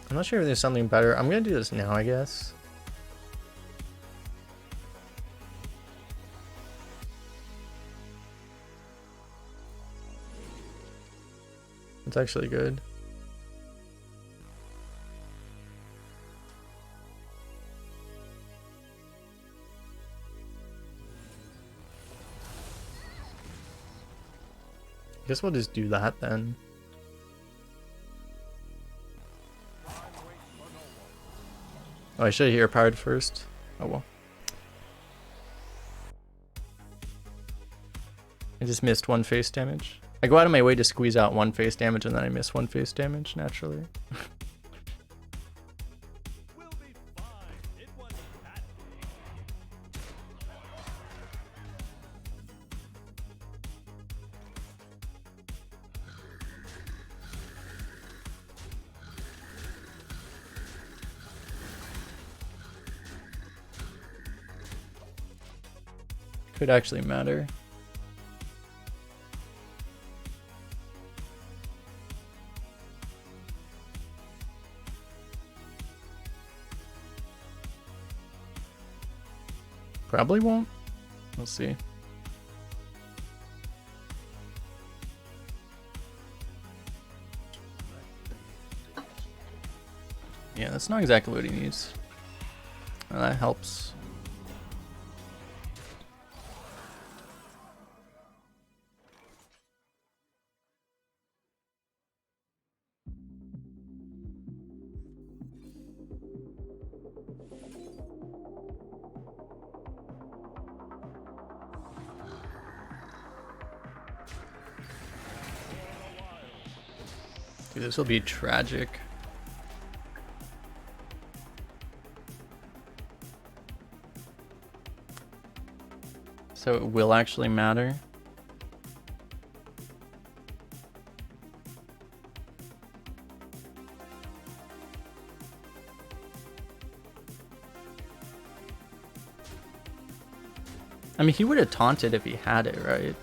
S1: I'm not sure if there's something better. I'm gonna do this now, I guess. It's actually good. I guess we'll just do that then. Oh, I should have hero powered first. Oh well. I just missed 1 face damage. I go out of my way to squeeze out 1 face damage and then I miss 1 face damage naturally.
S3: We'll be fine. It wasn't that
S1: Could actually matter. Probably won't. We'll see. Yeah, that's not exactly what he needs. Well, that helps. Dude, this will be tragic. So it will actually matter. I mean, he would have taunted if he had it, right?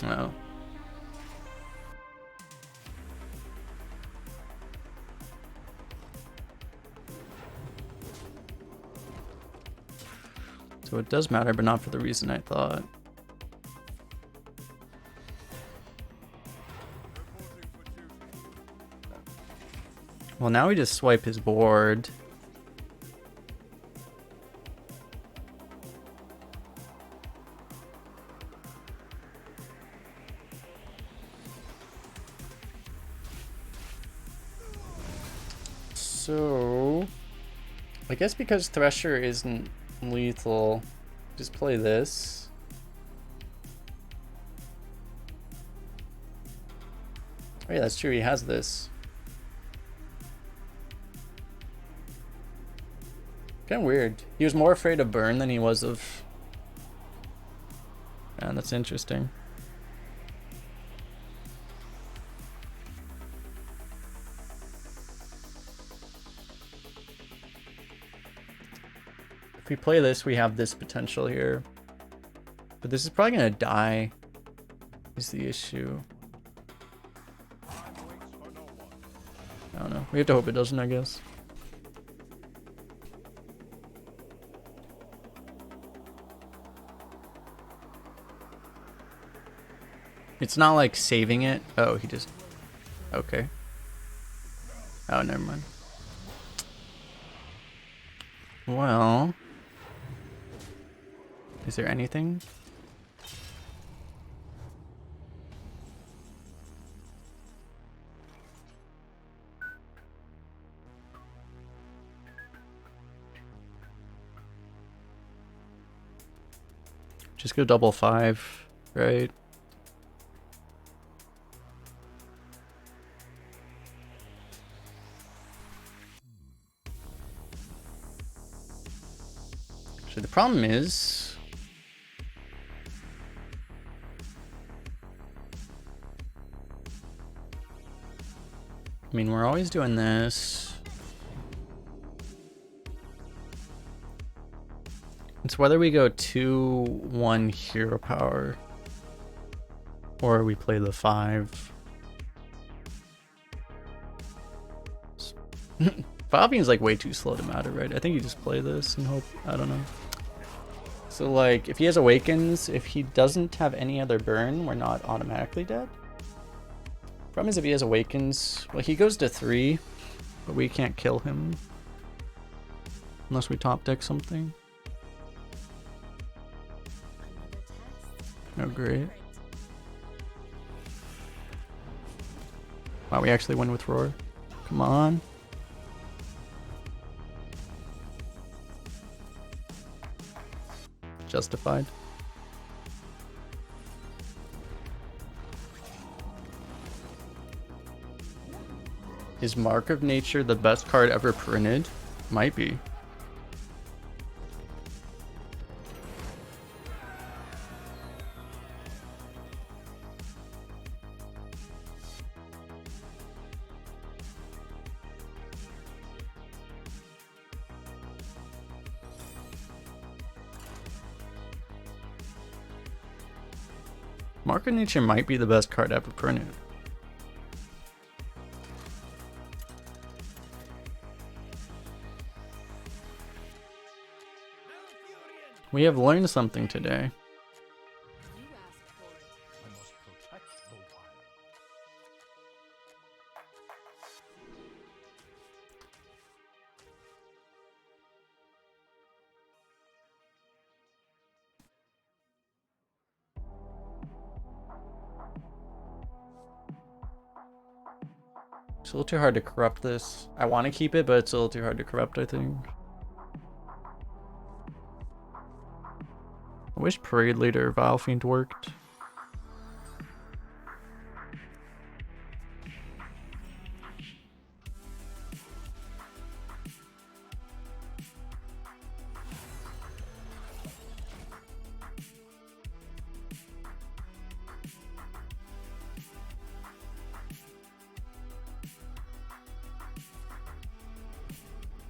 S1: Oh. So it does matter, but not for the reason I thought. Well, now we just swipe his board. So, I guess because Thresher isn't lethal, just play this. Oh yeah, that's true, he has this. Kinda weird. He was more afraid of burn than he was of... Man, that's interesting. If we play this, we have this potential here. But this is probably gonna die, is the issue. I don't know. We have to hope it doesn't, I guess. It's not like saving it. Oh, he just... Okay. Oh, never mind. Well... Is there anything? Just go double 5, right? So the problem is... I mean, we're always doing this. It's whether we go 2-1 hero power or we play the 5. Fabian's like way too slow to matter, right? I think you just play this and hope. I don't know. So like, if he has Awakens, if he doesn't have any other burn, we're not automatically dead. Problem is if he has Awakens, well, he goes to 3, but we can't kill him unless we top deck something. Oh, great. Wow, we actually win with Roar. Come on. Justified. Is Mark of Nature the best card ever printed? Might be. Mark of Nature might be the best card ever printed. We have learned something today.
S2: You asked for it.
S3: I must protect the wild.
S1: It's a little too hard to corrupt this. I want to keep it, but it's a little too hard to corrupt, I think. I wish Parade Leader Vile Fiend worked.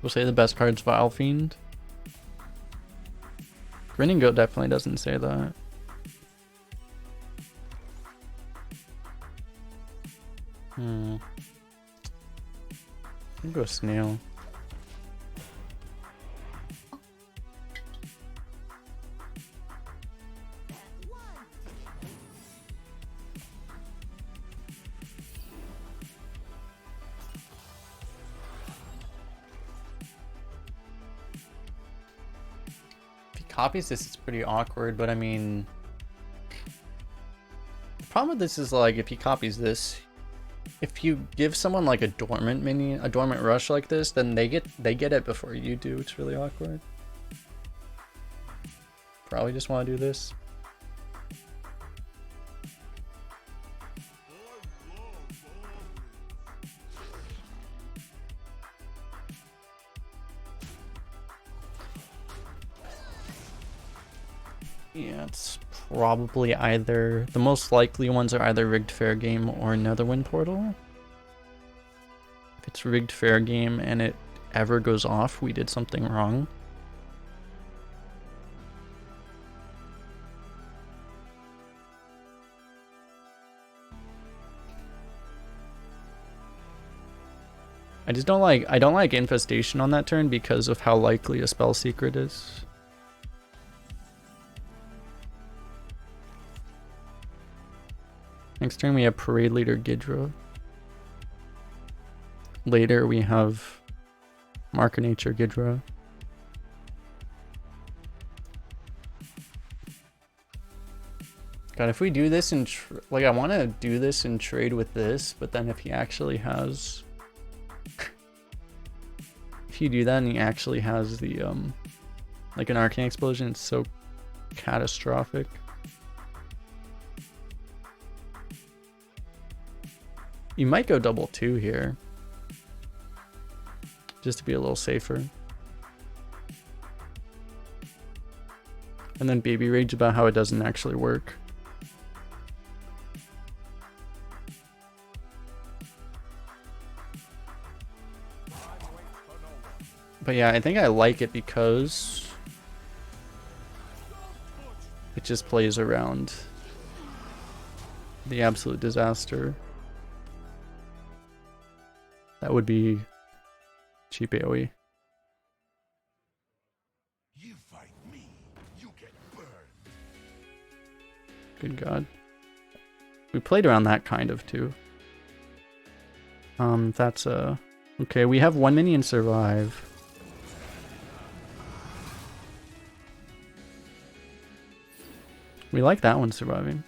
S1: We'll say the best card's Vile Fiend. Grinning Goat definitely doesn't say that. I'll go Snail. Copies this, it's pretty awkward, but I mean, the problem with this is like if he copies this, if you give someone like a dormant minion, a dormant rush like this, then they get it before you do. It's really awkward. Probably just want to do this. Yeah, it's probably either, the most likely ones are either Rigged Fair Game or Netherwind Portal. If it's Rigged Fair Game and it ever goes off, we did something wrong. I don't like Infestation on that turn because of how likely a Spell Secret is. Next turn we have Parade Leader Gidra. Later we have Mark of Nature Gidra. God, if we do this in like, I want to do this in trade with this, but then if he actually has, if you do that and he actually has the like an Arcane Explosion, it's so catastrophic. You might go double 2 here, just to be a little safer. And then Baby Rage about how it doesn't actually work. But yeah, I think I like it because it just plays around the absolute disaster. That would be cheap AoE.
S3: You fight me, you get burned.
S1: Good God. We played around that kind of too. That's okay, we have 1 minion survive. We like that one surviving.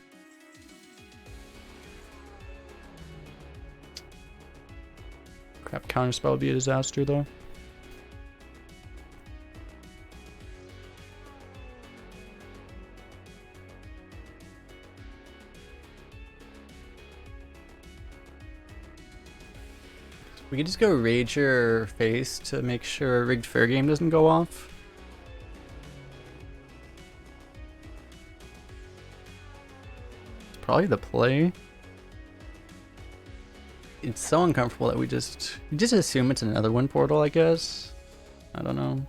S1: Crap, counterspell would be a disaster though. We could just go Rager face to make sure Rigged Fair Game doesn't go off. It's probably the play. It's so uncomfortable that we just assume it's another Wind Portal, I guess. I don't know.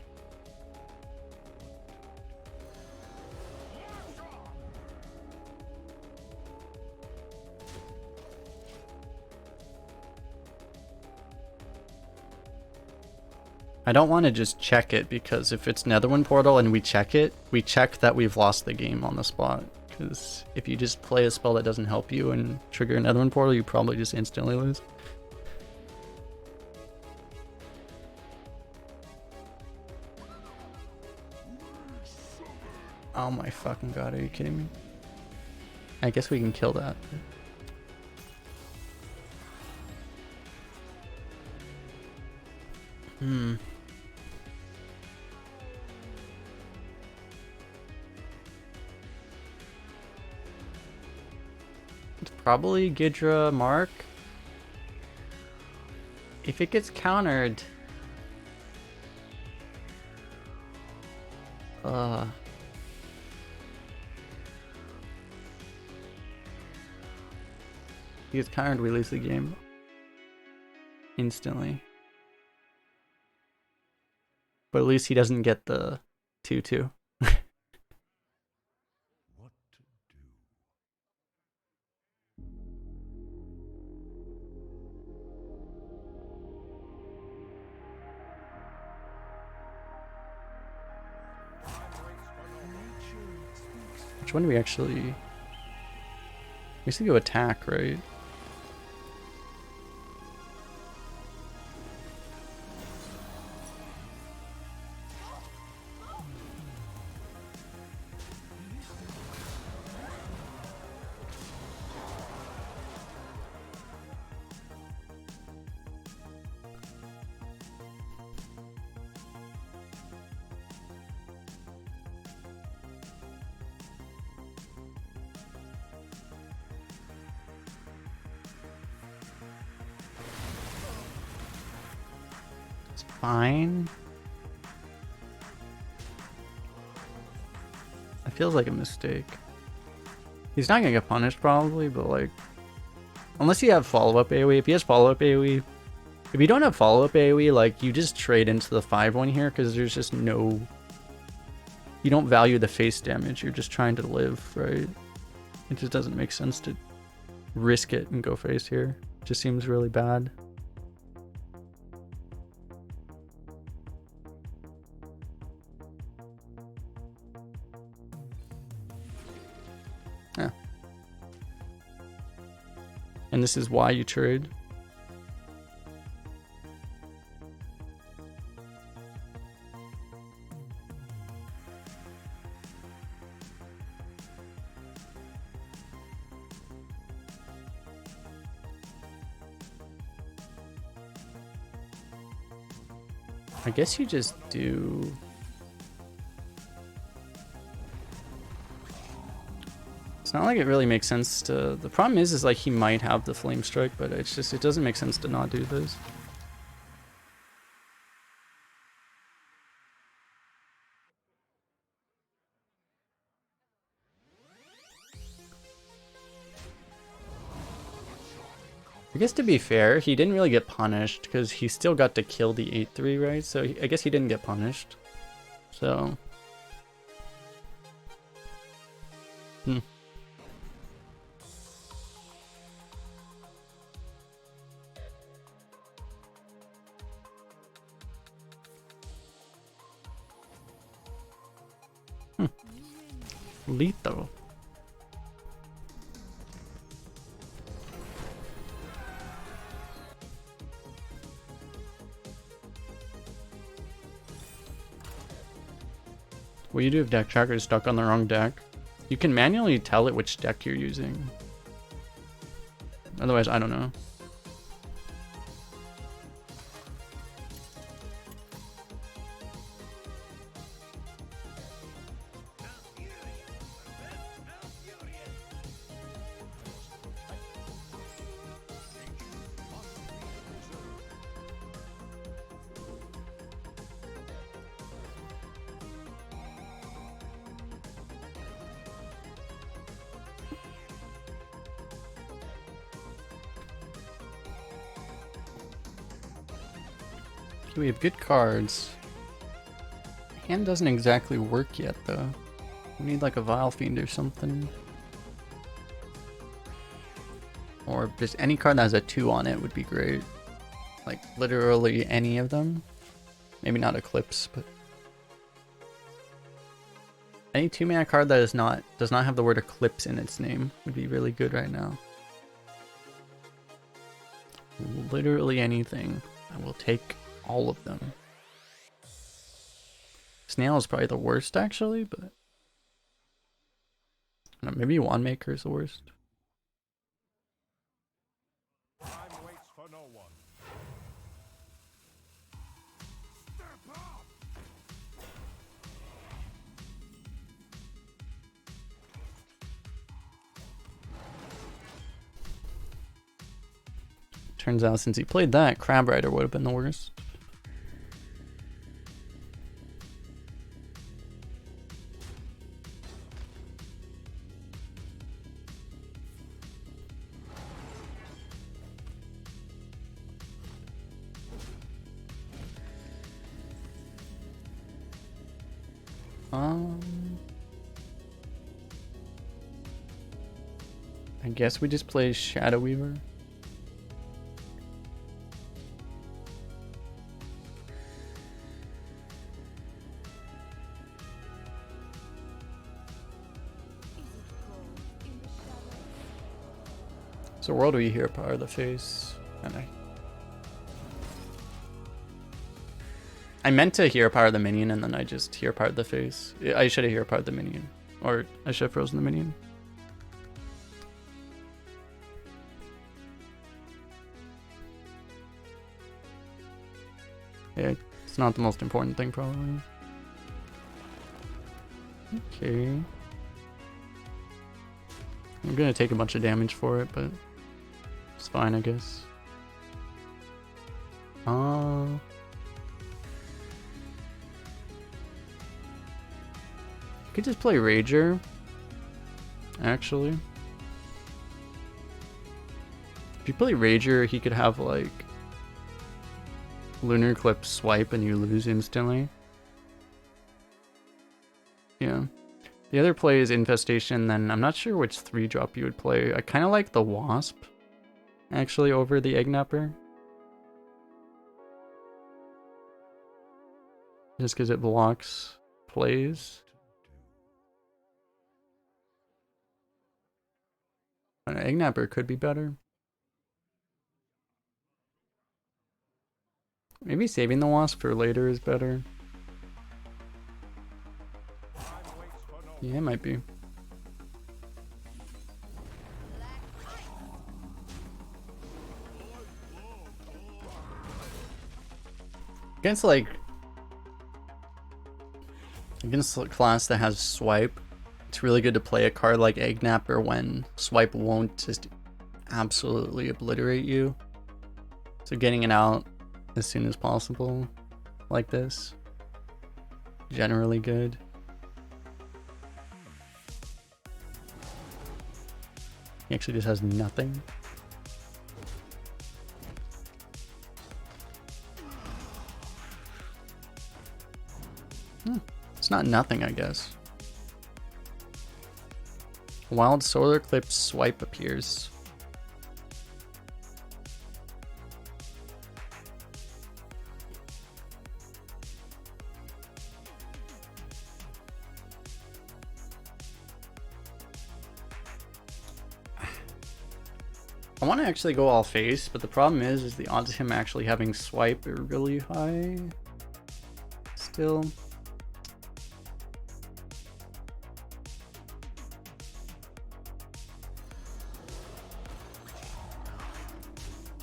S1: I don't want to just check it, because if it's Netherwind Portal and we check it, we check that we've lost the game on the spot. Because if you just play a spell that doesn't help you and trigger a Netherwind Portal, you probably just instantly lose. Oh my fucking god, are you kidding me? I guess we can kill that. It's probably Gidra Mark. If it gets countered... If he gets countered, we lose the game. Instantly. But at least he doesn't get the 2-2.
S3: What to do?
S1: Which one do we actually... We should go attack, right? Fine. That feels like a mistake. He's not gonna get punished probably, but like... Unless you have follow-up AoE. If he has follow-up AoE... If you don't have follow-up AoE, like, you just trade into the 5-1 here, because there's just no... You don't value the face damage, you're just trying to live, right? It just doesn't make sense to risk it and go face here. It just seems really bad. Yeah. And this is why you trade. I guess you just do... It's not like it really makes sense to... The problem is like he might have the Flame Strike, but it's just, it doesn't make sense to not do this. I guess to be fair, he didn't really get punished because he still got to kill the 8-3, right? So I guess he didn't get punished. So... Lethal. What you do if deck tracker is stuck on the wrong deck? You can manually tell it which deck you're using. Otherwise, I don't know. We have good cards. Hand doesn't exactly work yet, though. We need like a Vile Fiend or something. Or just any card that has a 2 on it would be great. Like literally any of them. Maybe not Eclipse, but any 2-mana card that does not have the word Eclipse in its name would be really good right now. Literally anything. I will take all of them. Snail is probably the worst actually, but I don't know, maybe Wand Maker is the worst.
S3: Time waits for no one. Step up!
S1: Turns out since he played that, Crab Rider would have been the worst. I guess we just play Shadow Weaver. So World we hear Power of the Face, and I meant to hear Power of the Minion, and then I just hear Power of the Face. I should have hear Power of the Minion, or I should have frozen the Minion. Yeah, it's not the most important thing, probably. Okay. I'm gonna take a bunch of damage for it, but it's fine, I guess. I could just play Rager, actually. If you play Rager, he could have like Lunar Eclipse swipe and you lose instantly. Yeah. The other play is Infestation, then I'm not sure which 3-drop you would play. I kind of like the Wasp, actually, over the Egg Napper. Just because it blocks plays. An Egg Napper could be better. Maybe saving the Wasp for later is better. Yeah, it might be. Against a class that has swipe, it's really good to play a card like Egg Napper when swipe won't just absolutely obliterate you. So getting it out as soon as possible like this, generally good. He actually just has nothing. It's not nothing, I guess. Wild Solar Eclipse swipe appears. I want to actually go all face, but the problem is the odds of him actually having swipe are really high. Still.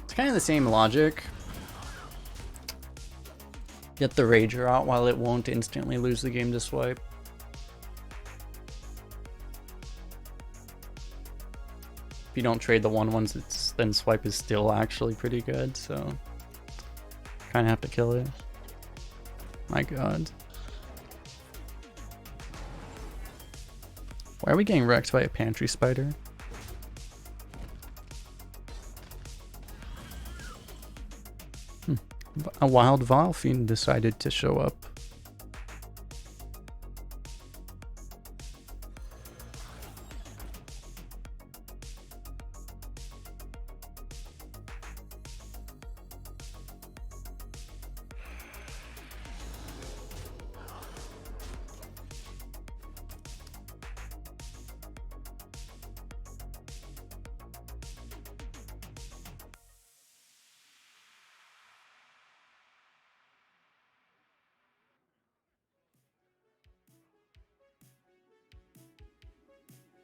S1: It's kind of the same logic. Get the Rager out while it won't instantly lose the game to swipe. If you don't trade the 1/1s, then swipe is still actually pretty good, so kind of have to kill it. My god. Why are we getting wrecked by a Pantry Spider? A Wild Vile Fiend decided to show up.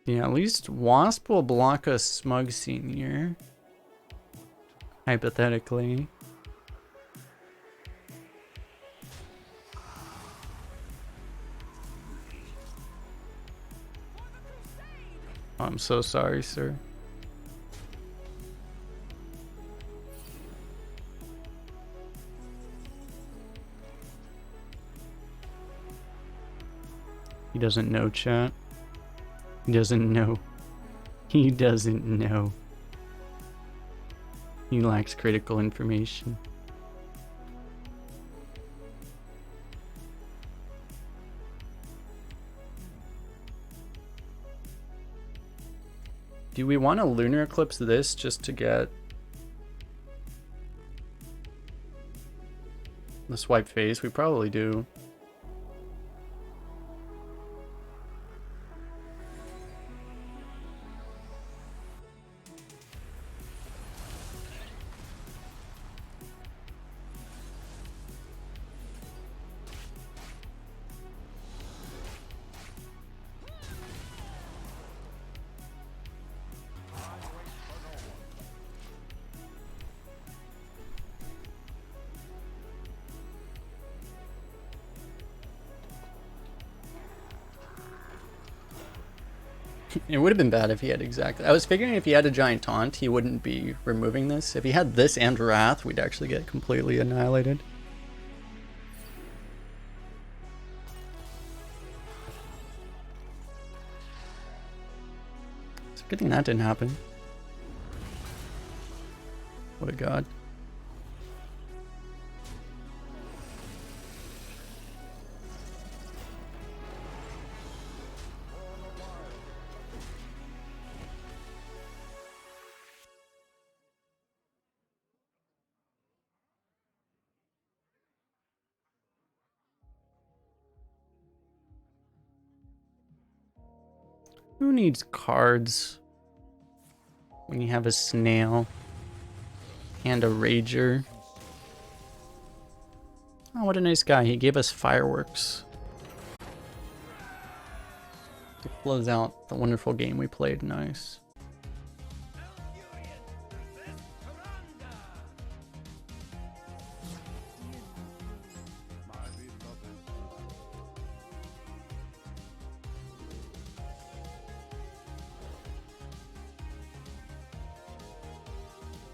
S1: Yeah, at least Wasp will block a Smug Senior. Hypothetically. Oh, I'm so sorry, sir. He doesn't know, chat. He doesn't know. He doesn't know. He lacks critical information. Do we want to lunar eclipse this just to get the swipe face? We probably do. It would have been bad if he had exactly. I was figuring if he had a giant taunt, he wouldn't be removing this. If he had this and Wrath, we'd actually get completely annihilated. It's a good thing that didn't happen. What a god. Who needs cards when you have a snail and a rager? Oh, what a nice guy. He gave us fireworks to close out the wonderful game we played. Nice.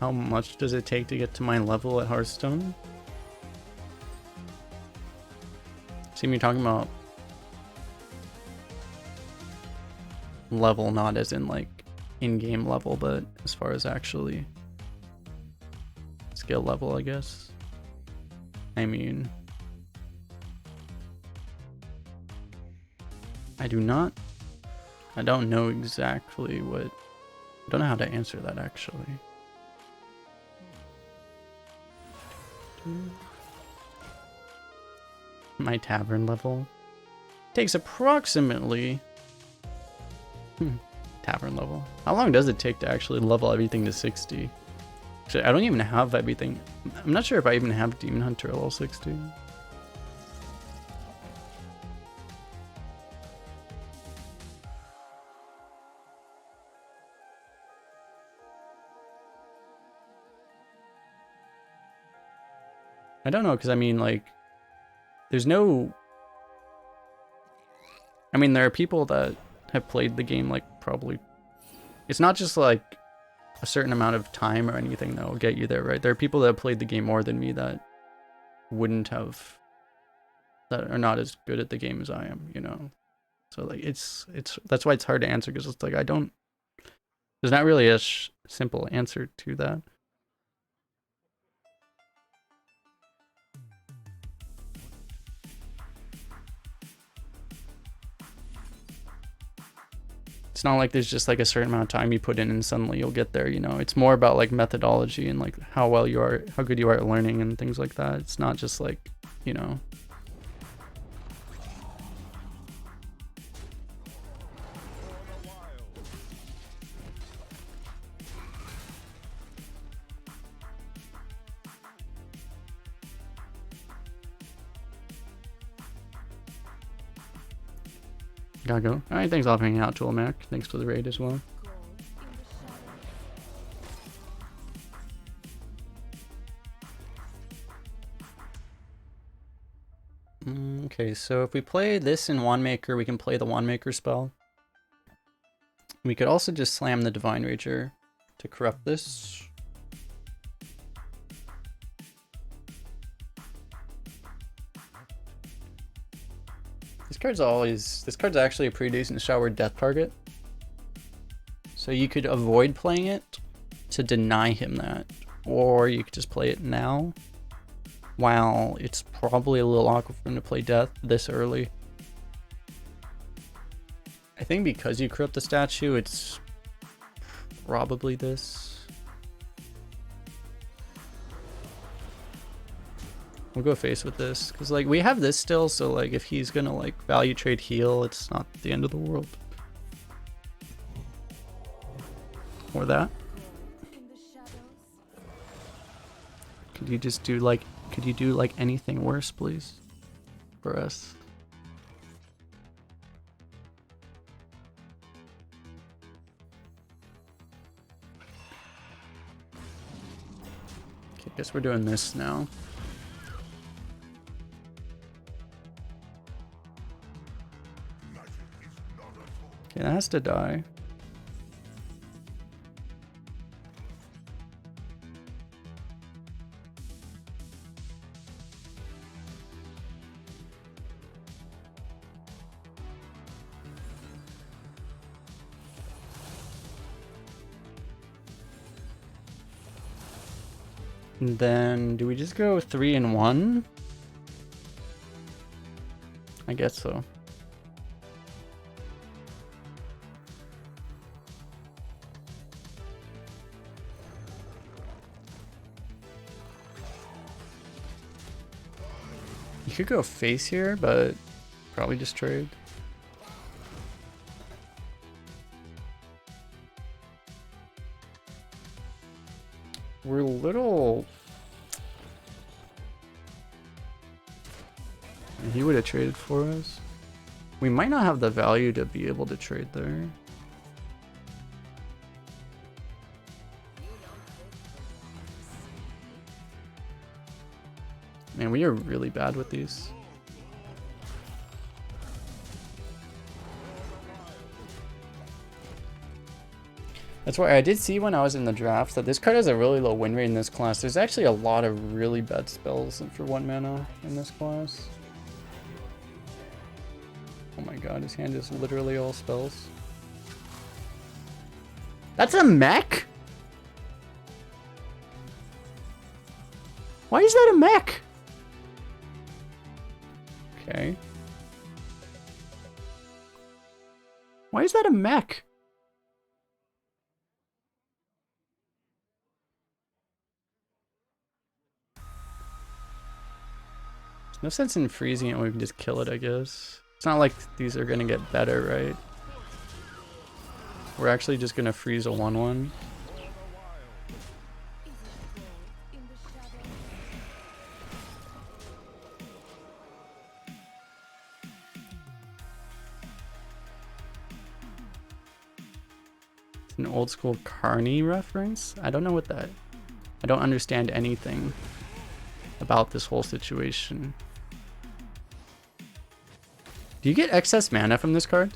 S1: How much does it take to get to my level at Hearthstone? See me talking about level, not as in like in-game level, but as far as actually skill level, I guess. I mean, I don't know exactly what, I don't know how to answer that actually. My tavern level takes approximately tavern level. How long does it take to actually level everything to 60? Actually, I don't even have everything. I'm not sure if I even have Demon Hunter level 60. I don't know, because I mean, like, there's no... I mean, there are people that have played the game, like, probably... It's not just, like, a certain amount of time or anything that will get you there, right? There are people that have played the game more than me that wouldn't have... that are not as good at the game as I am, you know? So, like, it's that's why it's hard to answer, because it's like, I don't... There's not really a simple answer to that. It's not like there's just like a certain amount of time you put in and suddenly you'll get there, you know. It's more about like methodology and like how good you are at learning and things like that. It's not just like, you know. Gotta go. Alright, thanks all for hanging out, Joel Mac. Thanks for the raid as well.
S2: Gold in the shadows.
S1: Okay, so if we play this in Wandmaker, we can play the Wandmaker spell. We could also just slam the Divine Rager to corrupt this. This card's actually a pretty decent shower death target. So you could avoid playing it to deny him that. Or you could just play it now. While it's probably a little awkward for him to play death this early. I think because you corrupt the statue, it's probably this. We'll go face with this, because like we have this still, so like if he's gonna like value trade heal, it's not the end of the world. Or that.
S2: In the shadows.
S1: Could you just do like, could you do like anything worse, please? For us. Okay, guess we're doing this now. Okay, that has to die. And then, do we just go 3 and 1? I guess so. You could go face here, but probably just trade. We're a little... He would have traded for us. We might not have the value to be able to trade there. Man, we are really bad with these. That's why I did see when I was in the draft that this card has a really low win rate in this class. There's actually a lot of really bad spells for 1 mana in this class. Oh my god, his hand is literally all spells. That's a mech? Why is that a mech? Okay. Why is that a mech? There's no sense in freezing it when we can just kill it, I guess. It's not like these are gonna get better, right? We're actually just gonna freeze a 1/1.
S2: In the shadows.
S1: It's an old school Carney reference? I don't know what that... I don't understand anything about this whole situation. Do you get excess mana from this card?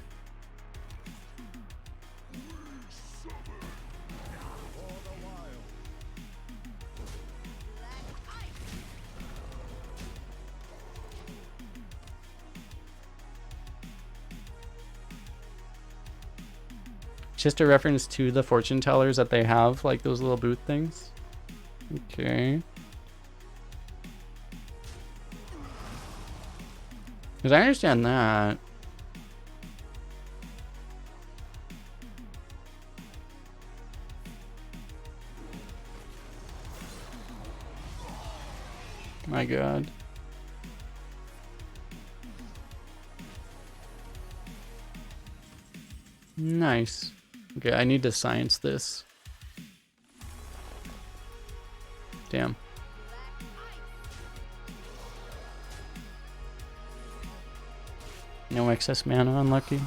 S1: Just a reference to the fortune tellers that they have, like those little booth things. Okay. Because I understand that. My god. Nice. Okay, I need to science this. Damn. No excess mana, unlucky.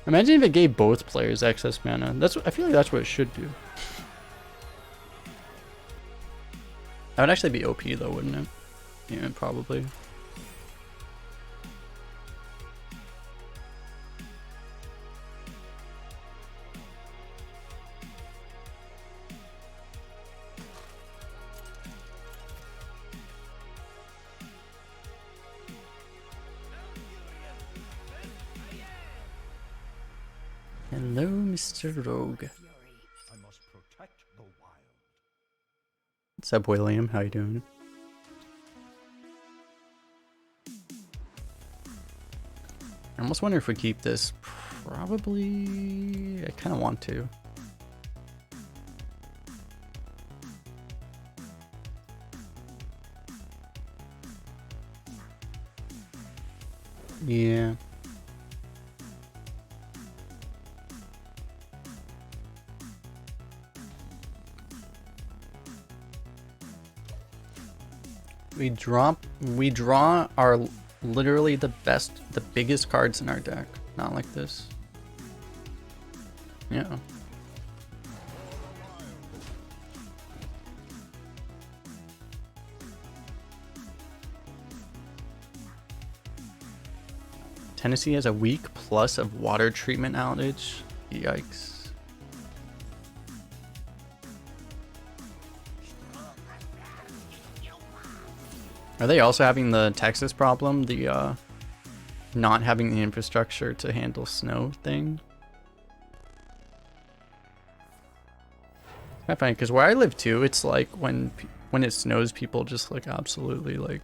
S1: Imagine if it gave both players excess mana. I feel like that's what it should do. That would actually be OP though, wouldn't it? Yeah, probably. Hello, Mr. Rogue.
S3: I must protect the wild.
S1: What's up, William? How you doing? I almost wonder if we keep this. Probably. I kind of want to. Yeah. We draw our literally the biggest cards in our deck. Not like this. Yeah. Tennessee has a week plus of water treatment outage. Yikes. Are they also having the Texas problem? The not having the infrastructure to handle snow thing? Kind of funny because where I live too, it's like when it snows, people just like absolutely like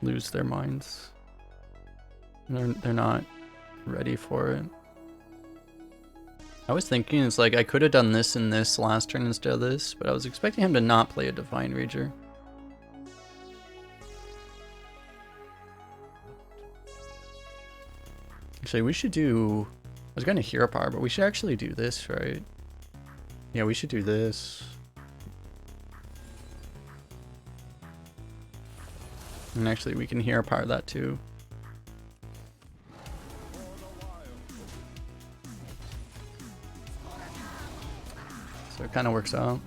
S1: lose their minds. They're not ready for it. I was thinking it's like I could have done this in this last turn instead of this, but I was expecting him to not play a Divine Rager. Actually, we should do... I was gonna Hero Power, but we should actually do this, right? Yeah, we should do this. And actually, we can Hero Power that too. So it kind of works out.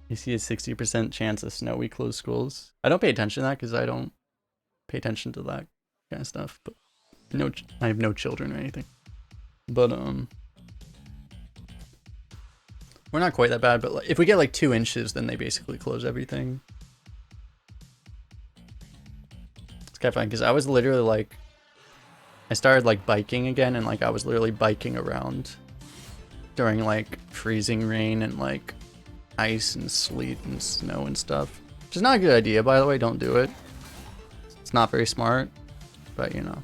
S1: You see a 60% chance of snow we close schools. I don't pay attention to that because I don't pay attention to that kind of stuff. But no, I have no children or anything. But we're not quite that bad. But if we get like 2 inches, then they basically close everything. It's kind of fun because I was literally like, I started like biking again, and like I was literally biking around during like freezing rain and like ice and sleet and snow and stuff, which is not a good idea, by the way. Don't do it. It's not very smart, but you know.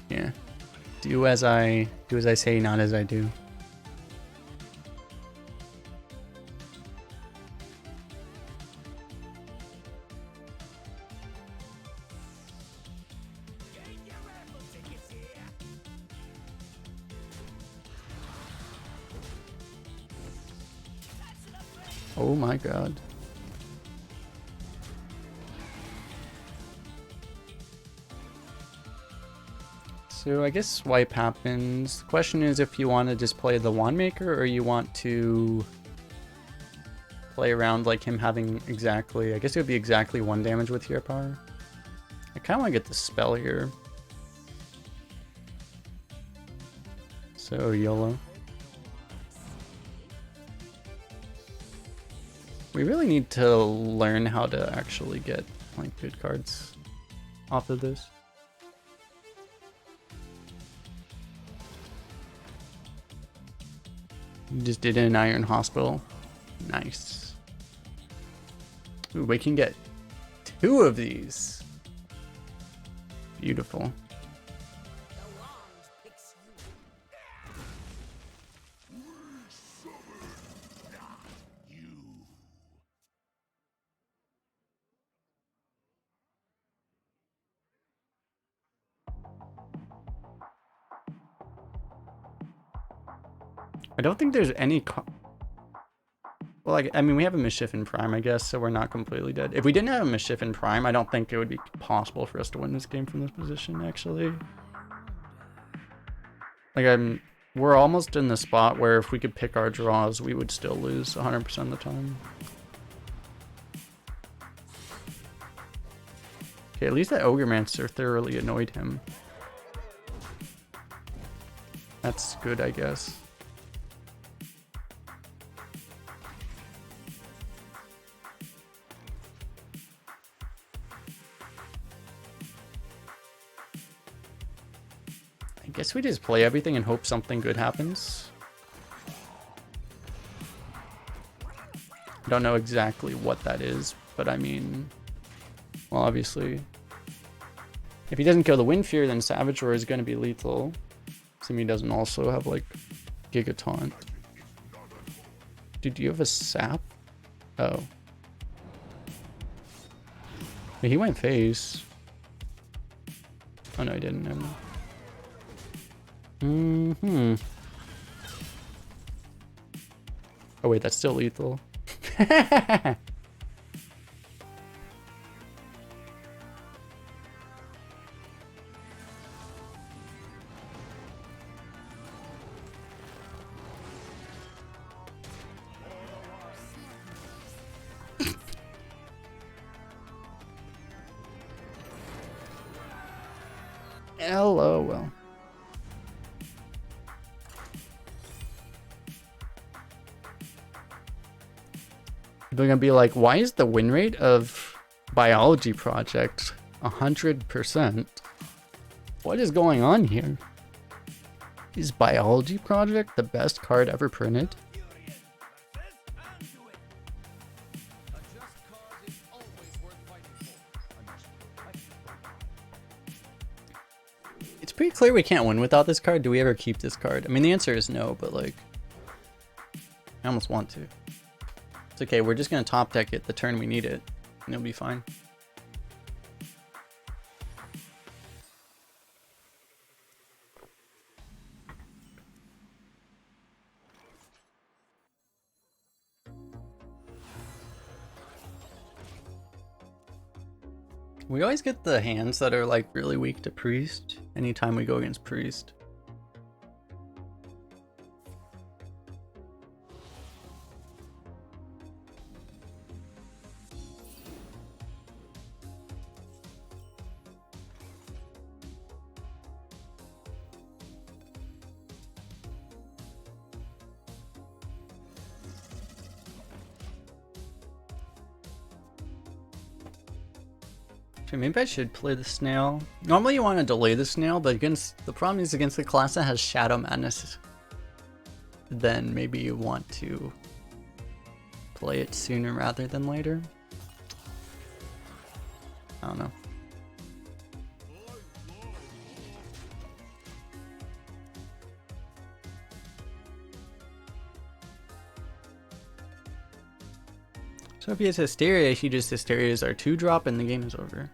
S1: Yeah, do as I say, not as I do. Oh my god. So I guess swipe happens. The question is if you want to just play the wand maker or you want to play around like him having exactly, I guess it would be exactly 1 damage with hero power. I kind of want to get the spell here. So YOLO. We really need to learn how to actually get like good cards off of this. You just did an Iron Hospital. Nice. Ooh, we can get 2 of these. Beautiful. I don't think there's any... Well, like, I mean, we have a Mischief in Prime, I guess, so we're not completely dead. If we didn't have a Mischief in Prime, I don't think it would be possible for us to win this game from this position, actually. Like, we're almost in the spot where if we could pick our draws, we would still lose 100% of the time. Okay, at least that Ogremancer thoroughly annoyed him. That's good, I guess. I guess we just play everything and hope something good happens. I don't know exactly what that is, but I mean, well, obviously, if he doesn't kill the Wind Fury, then Savage Roar is going to be lethal. Assuming he doesn't also have, like, Giga Taunt. Dude, do you have a Sap? Oh. Wait, he went face. Oh, no, he didn't. Never mind. Oh, wait, that's still lethal. LOL. People are gonna be like, why is the win rate of Biology Project 100%? What is going on here? Is Biology Project the best card ever printed? It's pretty clear we can't win without this card. Do we ever keep this card? I mean, the answer is no, but like, I almost want to. It's okay, we're just gonna top deck it the turn we need it, and it'll be fine. We always get the hands that are like really weak to Priest anytime we go against Priest. Maybe I should play the snail. Normally you want to delay the snail, but the problem is against the class that has Shadow Madness, then maybe you want to play it sooner rather than later. I don't know. So if he has Hysteria, he just Hysteria's our 2-drop and the game is over.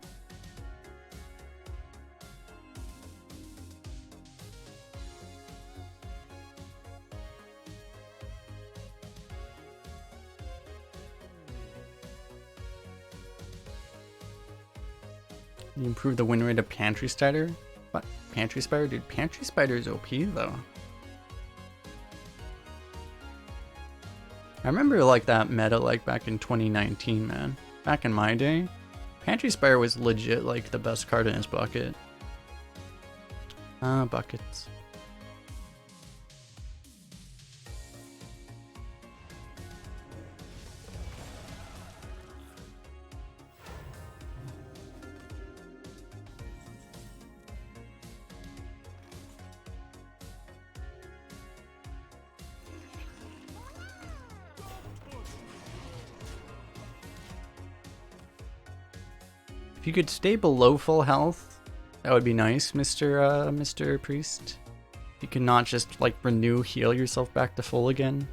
S1: You improve the win rate of Pantry Spider? What? Pantry Spider? Dude, Pantry Spider is OP though. I remember like that meta like back in 2019, man. Back in my day, Pantry Spider was legit like the best card in his bucket. Buckets. If you could stay below full health, that would be nice, Mr. Priest. You could not just like renew, heal yourself back to full again.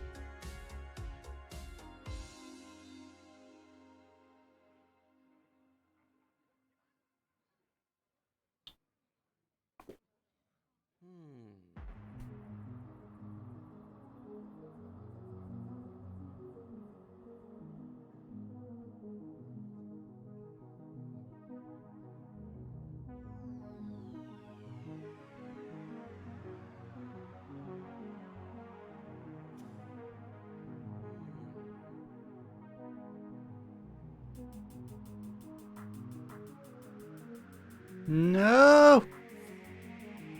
S1: No!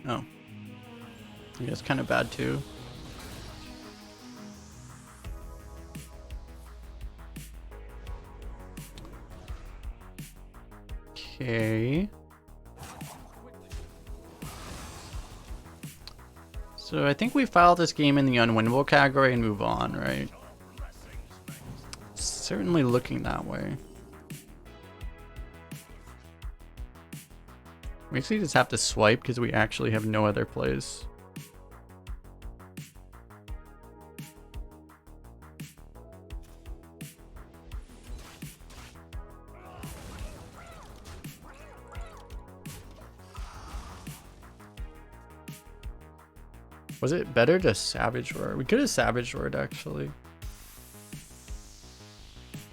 S1: Oh. I guess kind of bad too. Okay. So I think we file this game in the unwinnable category and move on, right? Certainly looking that way. We actually just have to swipe because we actually have no other plays. Was it better to Savage Roar? We could have Savage Roared actually.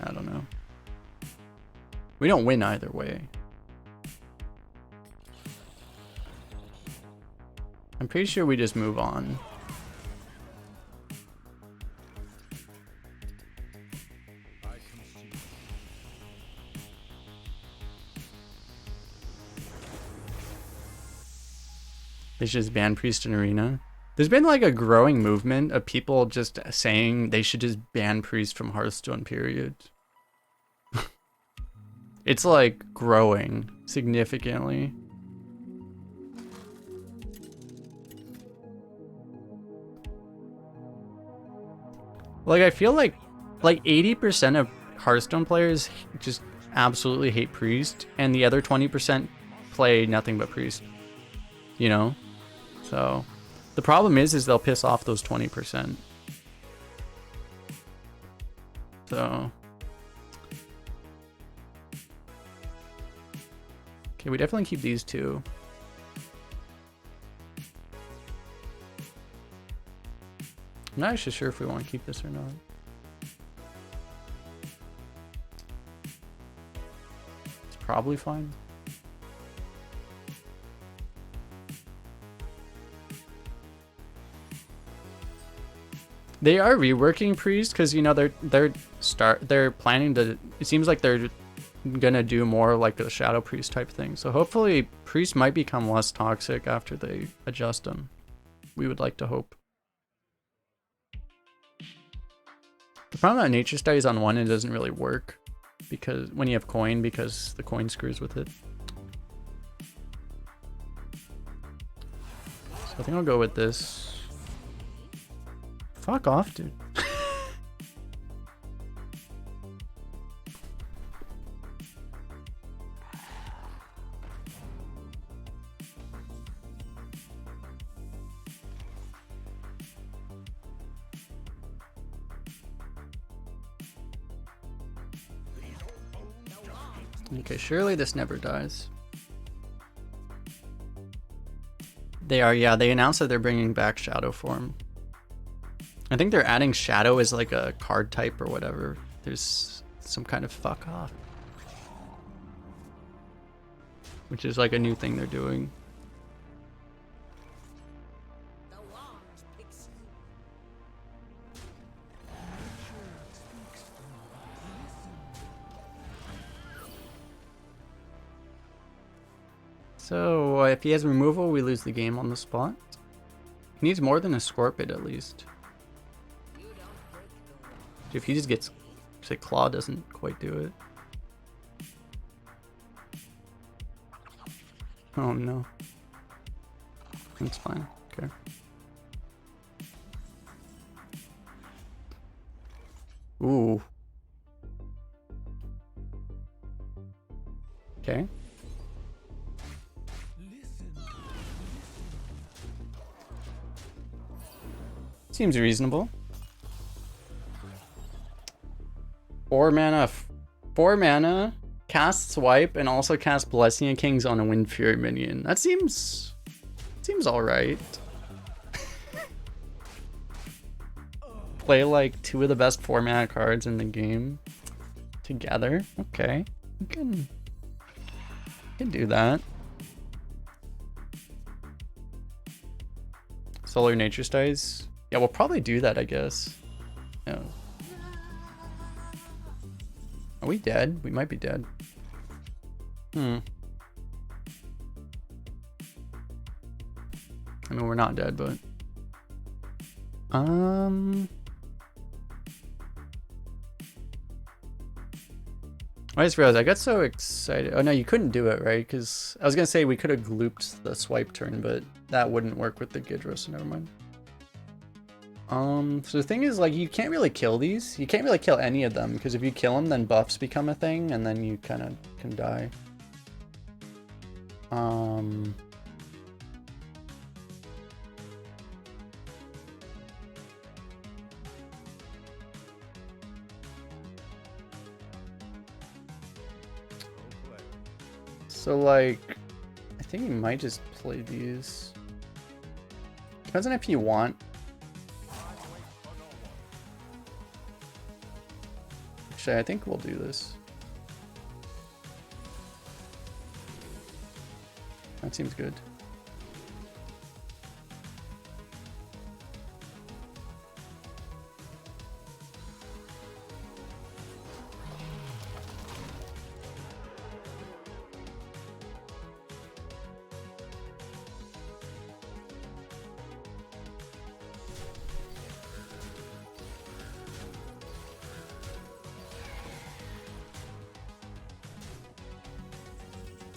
S1: I don't know. We don't win either way. I'm pretty sure we just move on. They should just ban Priest in Arena. There's been like a growing movement of people just saying they should just ban Priest from Hearthstone, period. It's like growing significantly. Like I feel like 80% of Hearthstone players just absolutely hate Priest, and the other 20% play nothing but Priest. You know? So the problem is they'll piss off those 20%. So okay, we definitely keep these two. I'm not actually sure if we want to keep this or not. It's probably fine. They are reworking Priest because you know they're planning to. It seems like they're gonna do more like the Shadow Priest type thing. So hopefully Priest might become less toxic after they adjust them. We would like to hope. The problem about nature studies on one, it doesn't really work because when you have coin, because the coin screws with it. So I think I'll go with this. Fuck off, dude. Okay, surely this never dies. They are, yeah, they announced that they're bringing back Shadow form. I think they're adding Shadow as like a card type or whatever. There's some kind of fuck off. Which is like a new thing they're doing. So if he has removal, we lose the game on the spot. He needs more than a Scorpid at least. If he just gets, say, Claw doesn't quite do it. Oh no. That's fine. Okay. Ooh. Okay. Seems reasonable. 4 mana, cast Swipe, and also cast Blessing of Kings on a Wind Fury minion. That seems alright. Play like 2 of the best 4 mana cards in the game together. Okay, you can do that. Solar Nature Studies. Yeah, we'll probably do that, I guess. Yeah. we dead? We might be dead. I mean, we're not dead, but I just realized I got so excited. Oh no, you couldn't do it, right? Because I was gonna say we could have glooped the swipe turn, but that wouldn't work with the Ghidra, so never mind. So the thing is, like, you can't really kill these. You can't really kill any of them, because if you kill them, then buffs become a thing, and then you kind of can die. So, like, I think you might just play these. Depends on if you want. Actually, I think we'll do this. That seems good.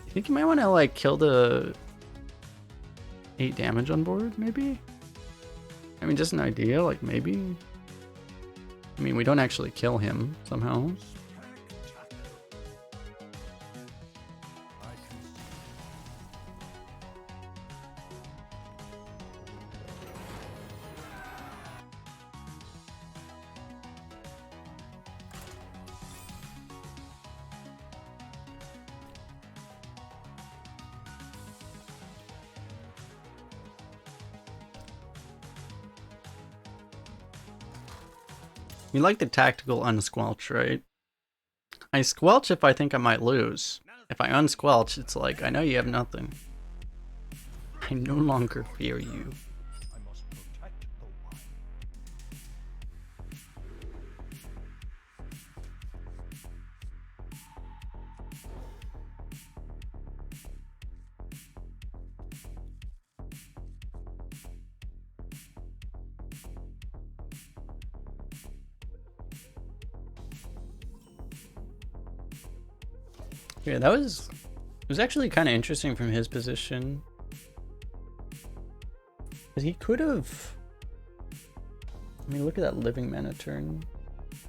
S1: I think you might want to, like, kill the 8 damage on board, maybe? I mean, just an idea, like, maybe? I mean, we don't actually kill him, somehow. You like the tactical unsquelch, right? I squelch if I think I might lose. If I unsquelch, it's like, I know you have nothing. I no longer fear you.
S3: I must protect the wild.
S1: Yeah, that was... It was actually kind of interesting from his position. Because he could have... I mean, look at that living mana turn.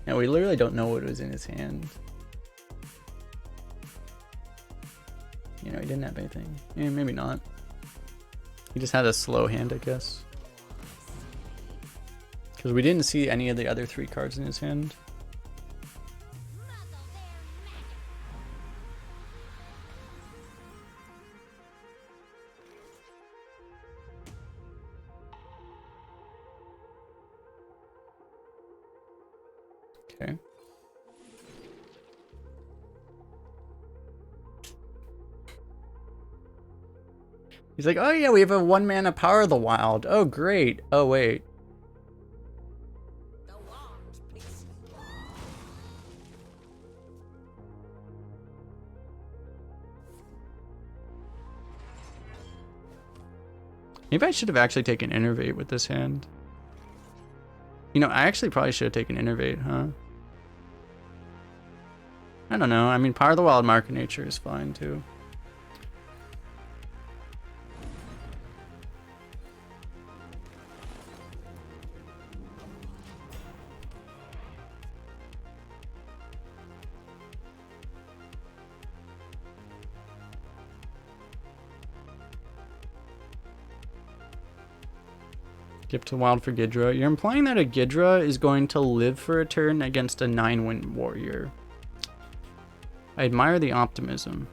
S1: Yeah, we literally don't know what was in his hand. You know, he didn't have anything. Yeah, maybe not. He just had a slow hand, I guess. Because we didn't see any of the other 3 cards in his hand. Okay. He's like, oh yeah, we have a 1 mana Power of the Wild. Oh great. Oh wait. Maybe I should have actually taken Innervate with this hand. You know, I actually probably should have taken Innervate, huh? I don't know. I mean, Power of the Wild, Mark of Nature is fine too. Gift to Wild for Ghidra. You're implying that a Ghidra is going to live for a turn against a 9-win warrior. I admire the optimism.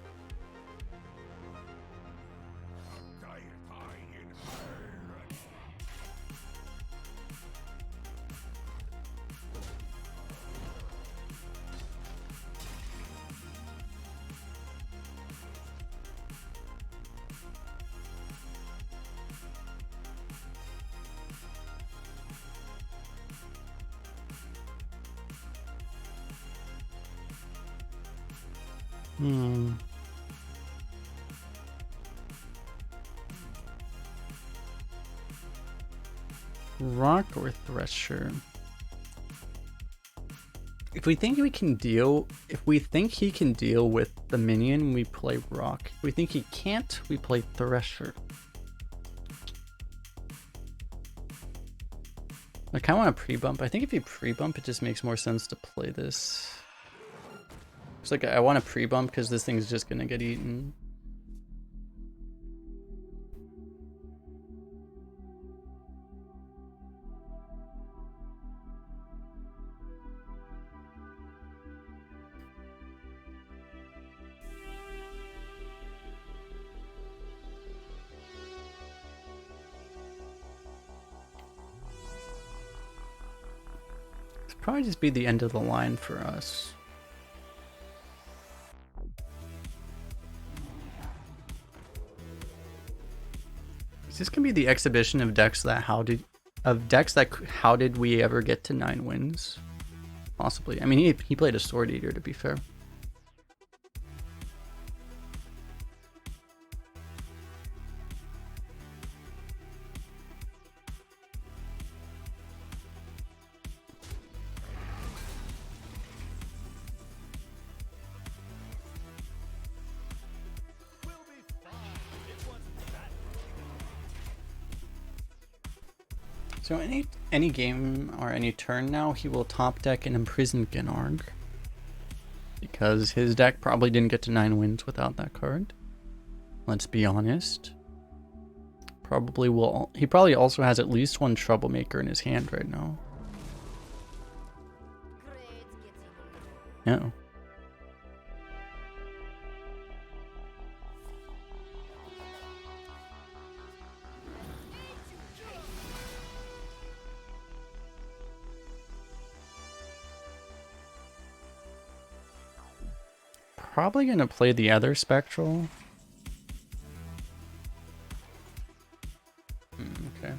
S1: Hmm. Rock or Thresher? If we think he can deal with the minion, we play Rock. If we think he can't, we play Thresher. I kind of want to pre-bump. I think if you pre-bump, it just makes more sense to play this. It's like I want to pre-bump because this thing's just gonna get eaten. Probably just be the end of the line for us. Is this gonna be the exhibition of decks that how did we ever get to 9 wins? Possibly. I mean, he played a Sword Eater, to be fair. So any game or any turn now, he will top deck and imprison Ginarg. Because his deck probably didn't get to 9 wins without that card. Let's be honest. He probably also has at least one Troublemaker in his hand right now. No. Probably gonna play the other Spectral. Okay.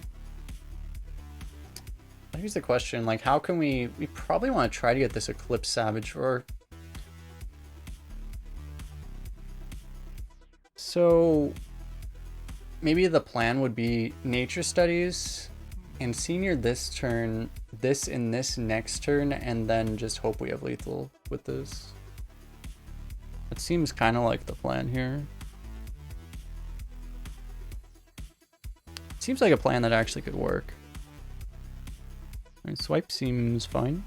S1: Here's the question, like how can we probably want to try to get this Eclipse Savage Roar. So maybe the plan would be Nature Studies and Senior this turn, this in this next turn, and then just hope we have lethal with this. It seems kind of like the plan here. Seems like a plan that actually could work. And swipe seems fine.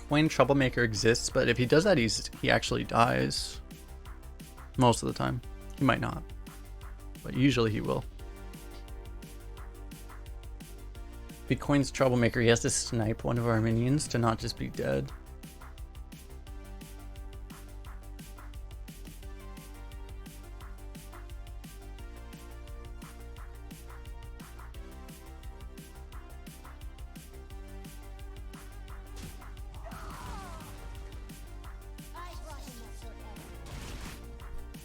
S1: Coin Troublemaker exists, but if he does that, he actually dies. Most of the time. He might not, but usually he will. If he coins Troublemaker, he has to snipe one of our minions to not just be dead.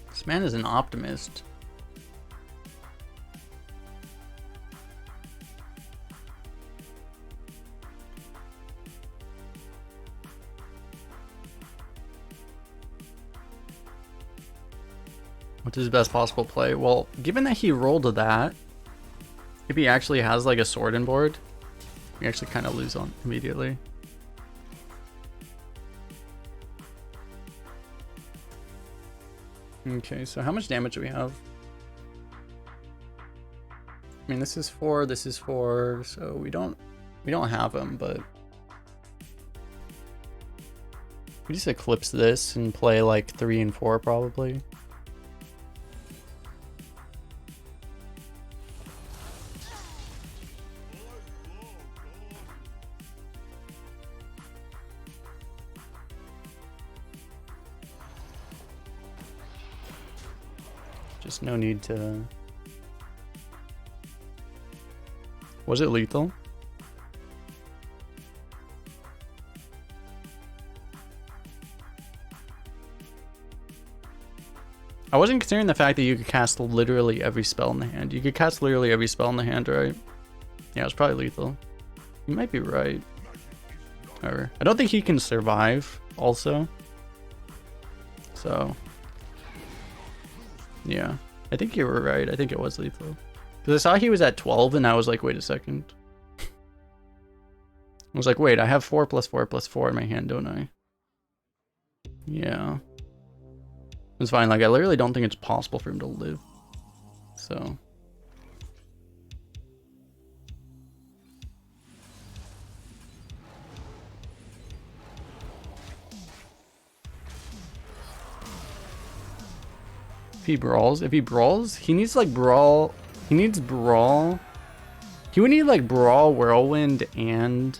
S1: This man is an optimist. What's his best possible play? Well, given that he rolled that, if he actually has like a sword in board, we actually kind of lose on immediately. Okay, so how much damage do we have? I mean, this is 4, so we don't have him, but we just eclipse this and play like 3 and 4 probably. Just no need to... Was it lethal? I wasn't considering the fact that you could cast literally every spell in the hand. You could cast literally every spell in the hand, right? Yeah, it's probably lethal. You might be right. However, I don't think he can survive also. So, yeah. I think you were right. I think it was lethal. Because I saw he was at 12 and I was like, wait a second. I was like, wait, I have 4+4+4 in my hand, don't I? Yeah. It's fine. Like, I literally don't think it's possible for him to live. So. If he brawls, he needs like brawl. He needs brawl. He would need like brawl, whirlwind, and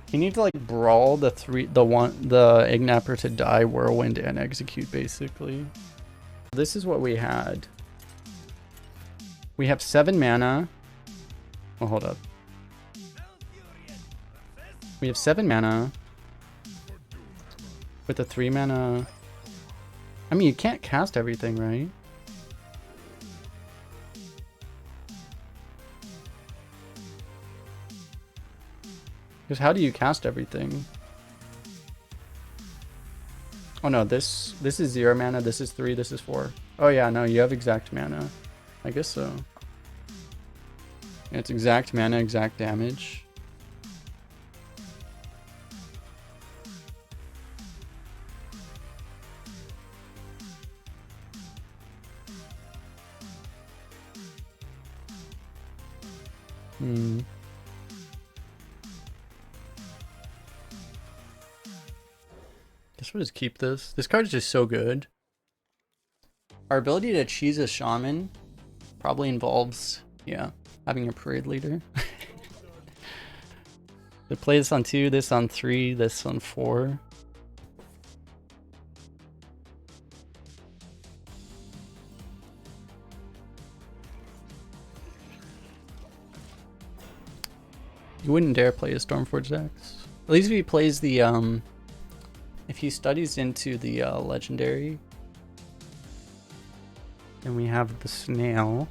S1: he needs to like brawl the Ignapper to die, whirlwind, and execute basically. This is what we had. We have 7 mana. Oh, hold up. We have 7 mana with a 3 mana. I mean, you can't cast everything, right? Because how do you cast everything? Oh no, this is 0 mana, this is 3, this is 4. Oh yeah, no, you have exact mana. I guess so. Yeah, it's exact mana, exact damage. Guess we'll just keep this. This card is just so good. Our ability to cheese a shaman probably involves, yeah, having a parade leader. They play this on 2, this on 3, this on 4. You wouldn't dare play a Stormforged Axe. At least if he plays the, if he studies into the legendary. And we have the snail.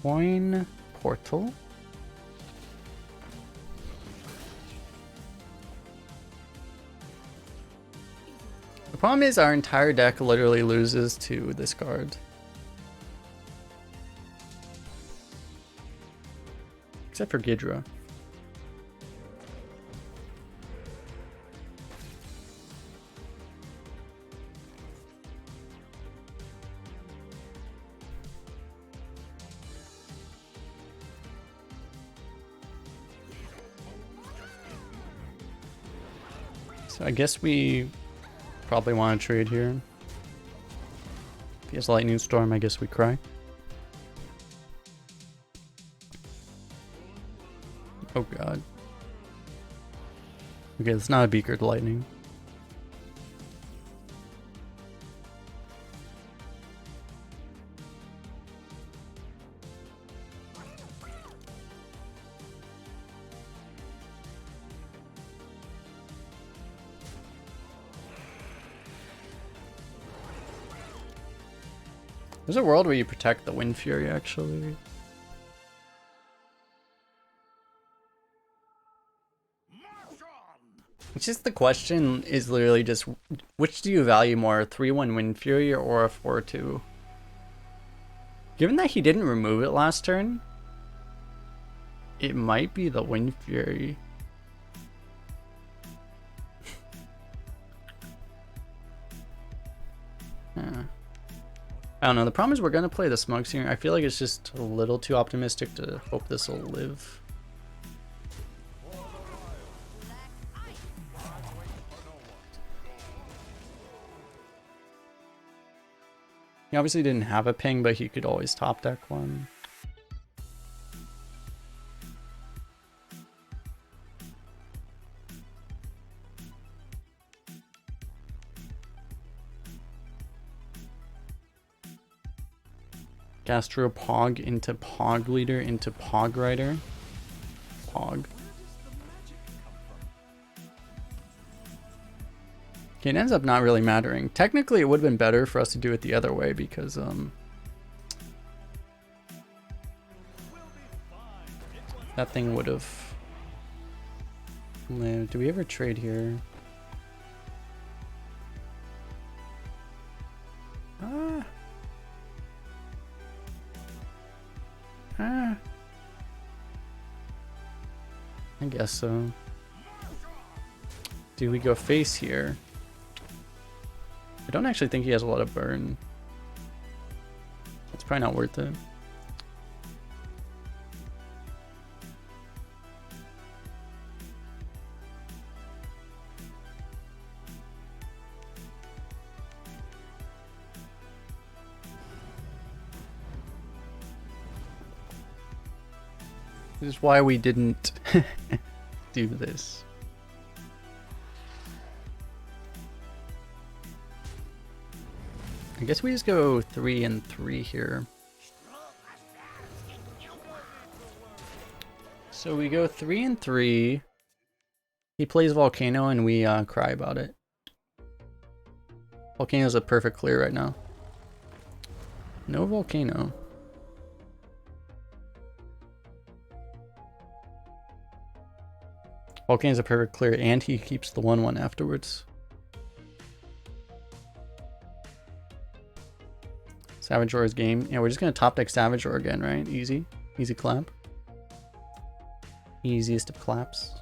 S1: Coin portal. The problem is our entire deck literally loses to this card. Except for Gidra. So I guess we probably want to trade here. If he has Lightning Storm, I guess we cry. Oh god. Okay, it's not a Beakered Lightning. There's a world where you protect the Wind Fury, actually. It's just the question is literally just, which do you value more, a 3-1 Wind Fury or a 4-2? Given that he didn't remove it last turn, it might be the Wind Fury. Yeah. I don't know, the problem is we're going to play the Smugs here. I feel like it's just a little too optimistic to hope this will live. He obviously didn't have a ping, but he could always top deck one. Gastropog into Pog Leader into Pog Rider. Pog. Okay, it ends up not really mattering. Technically, it would have been better for us to do it the other way because, that thing would have lived. Do we ever trade here? I guess so. Do we go face here? I don't actually think he has a lot of burn. It's probably not worth it. This is why we didn't do this. I guess we just go 3 and 3 here. So we go 3 and 3. He plays Volcano and we cry about it. Volcano's a perfect clear right now. No Volcano. Volcano's a perfect clear and he keeps the 1/1 afterwards. Savage Roar's game. Yeah, we're just gonna top deck Savage Roar again, right? Easy. Easy clap. Easiest of claps.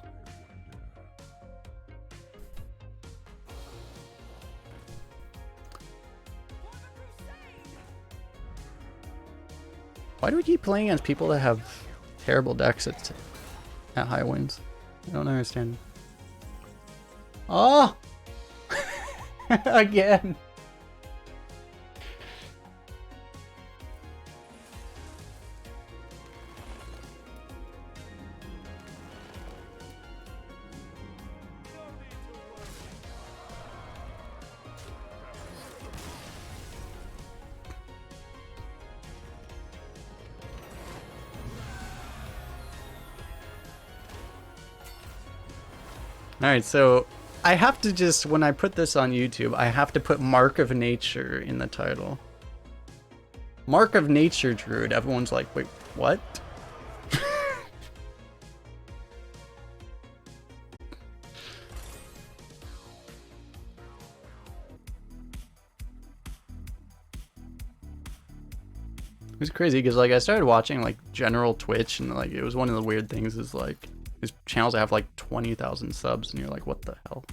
S1: Why do we keep playing against people that have terrible decks at high wins? I don't understand. Oh! Again! Alright, so I have to just, when I put this on YouTube, I have to put Mark of Nature in the title. Mark of Nature Druid. Everyone's like, wait, what? It was crazy because like I started watching like general Twitch and like it was one of the weird things is like these channels that have like 20,000 subs and you're like, what the hell?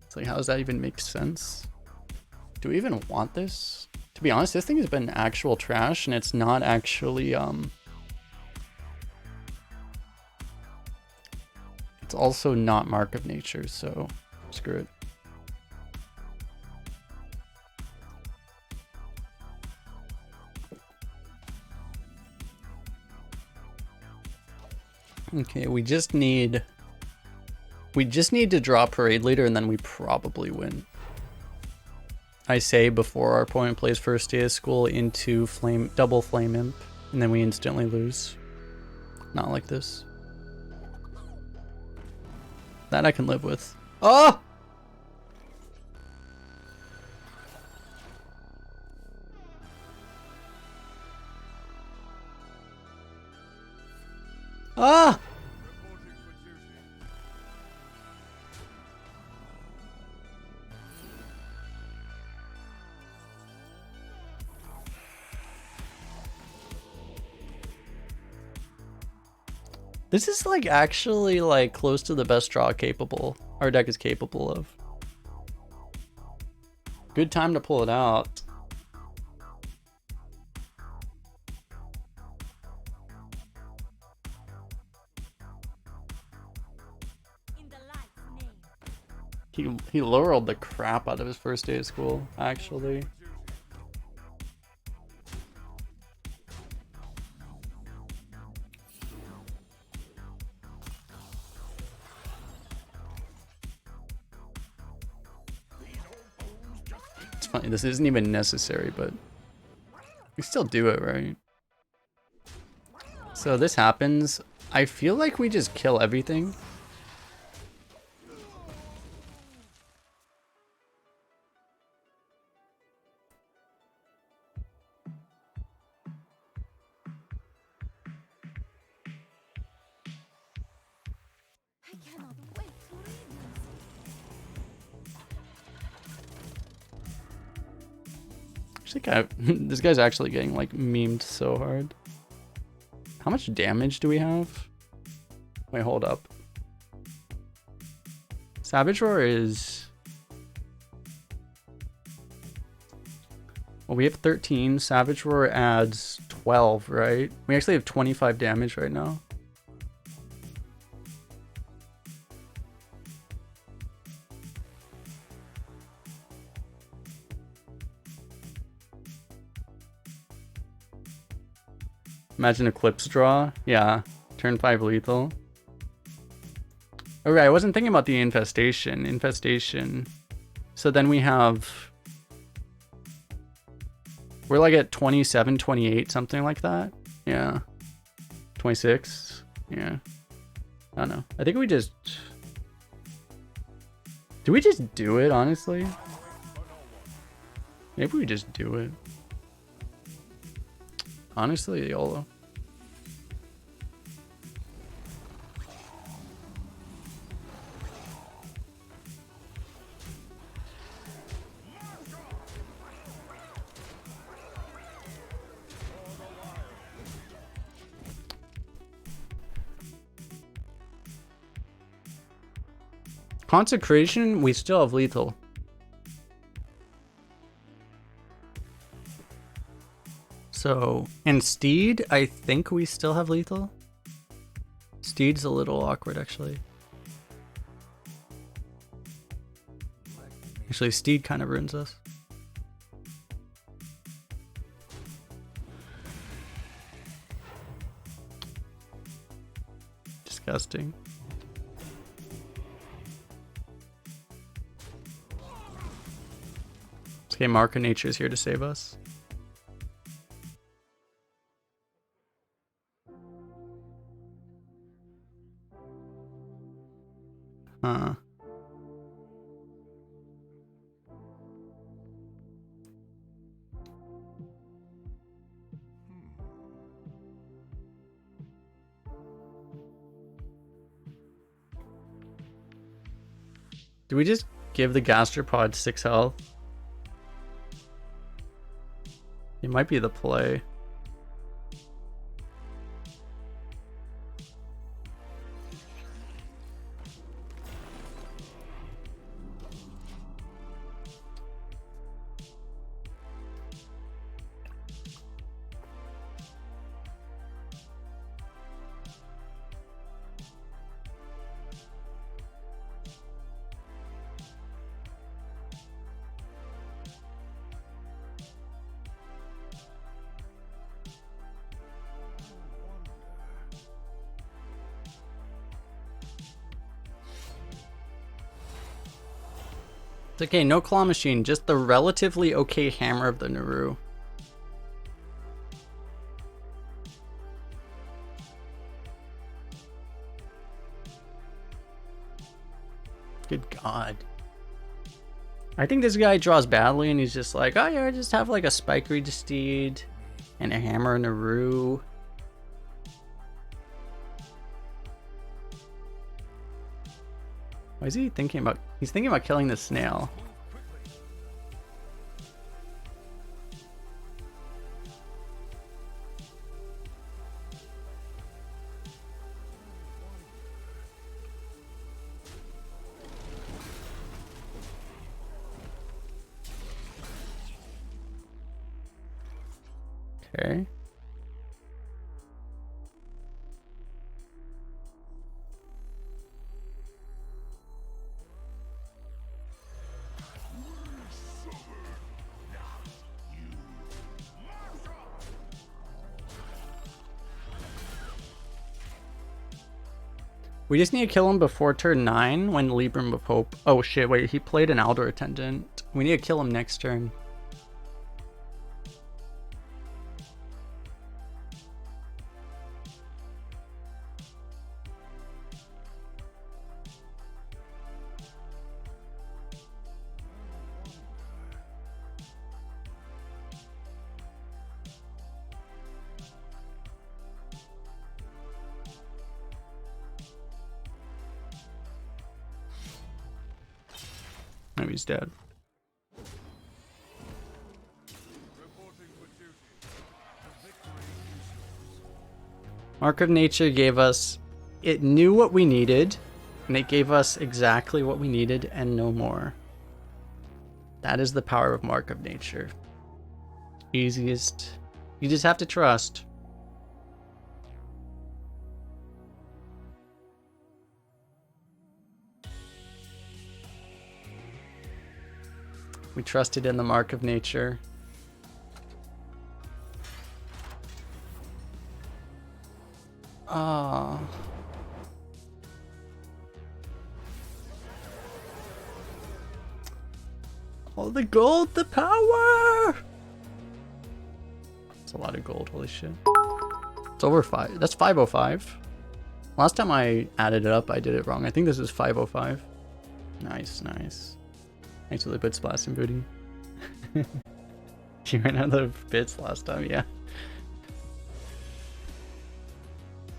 S1: It's like, how does that even make sense? Do we even want this? To be honest, this thing has been actual trash and it's not actually it's also not Mark of Nature, so screw it. Okay, we just need to draw Parade Leader and then we probably win. I say before our opponent plays first day of school into double Flame Imp, and then we instantly lose. Not like this. That I can live with. Oh! Ah! This is like actually like close to the best draw our deck is capable of. Good time to pull it out. He lowered the crap out of his first day of school, actually. funny. This isn't even necessary, but we still do it, right? So this happens. I feel like we just kill everything.
S2: I cannot wait to read
S1: Actually, this guy's actually getting like memed so hard. How much damage do we have? Wait, hold up. Savage Roar is... Well, we have 13. Savage Roar adds 12, right? We actually have 25 damage right now. Imagine Eclipse draw. Yeah. Turn 5 lethal. Okay, I wasn't thinking about the infestation. Infestation. So then we have... We're like at 27, 28, something like that. Yeah. 26. Yeah. I don't know. I think we just... Do we just do it, honestly? Maybe we just do it. Honestly, YOLO. Consecration, we still have lethal. So, and Steed, I think we still have lethal. Steed's a little awkward, actually. Actually, Steed kind of ruins us. Disgusting. Okay, Mark of Nature is here to save us. Huh. Do we just give the gastropod 6 health? It might be the play. It's okay, no claw machine, just the relatively okay hammer of the Naru. Good God. I think this guy draws badly and he's just like, oh yeah, I just have like a Spikery Steed and a hammer Naru. Why is he thinking about... He's thinking about killing the snail. Okay. We just need to kill him before turn 9 when Libram of Hope. Oh shit, wait, he played an Aldor Attendant. We need to kill him next turn.
S4: he's dead. Mark of Nature gave us, it knew what we needed, and it gave us exactly what we needed and no more. That is the power of Mark of Nature. Easiest. You just have to trust. We trusted in the Mark of Nature. Ah. All the gold, the power! That's a lot of gold, holy shit. It's over 5. That's 505. Last time I added it up, I did it wrong. I think this is 505. Nice, nice. Thanks for the bits, Blast and Booty. She ran out of bits last time, yeah.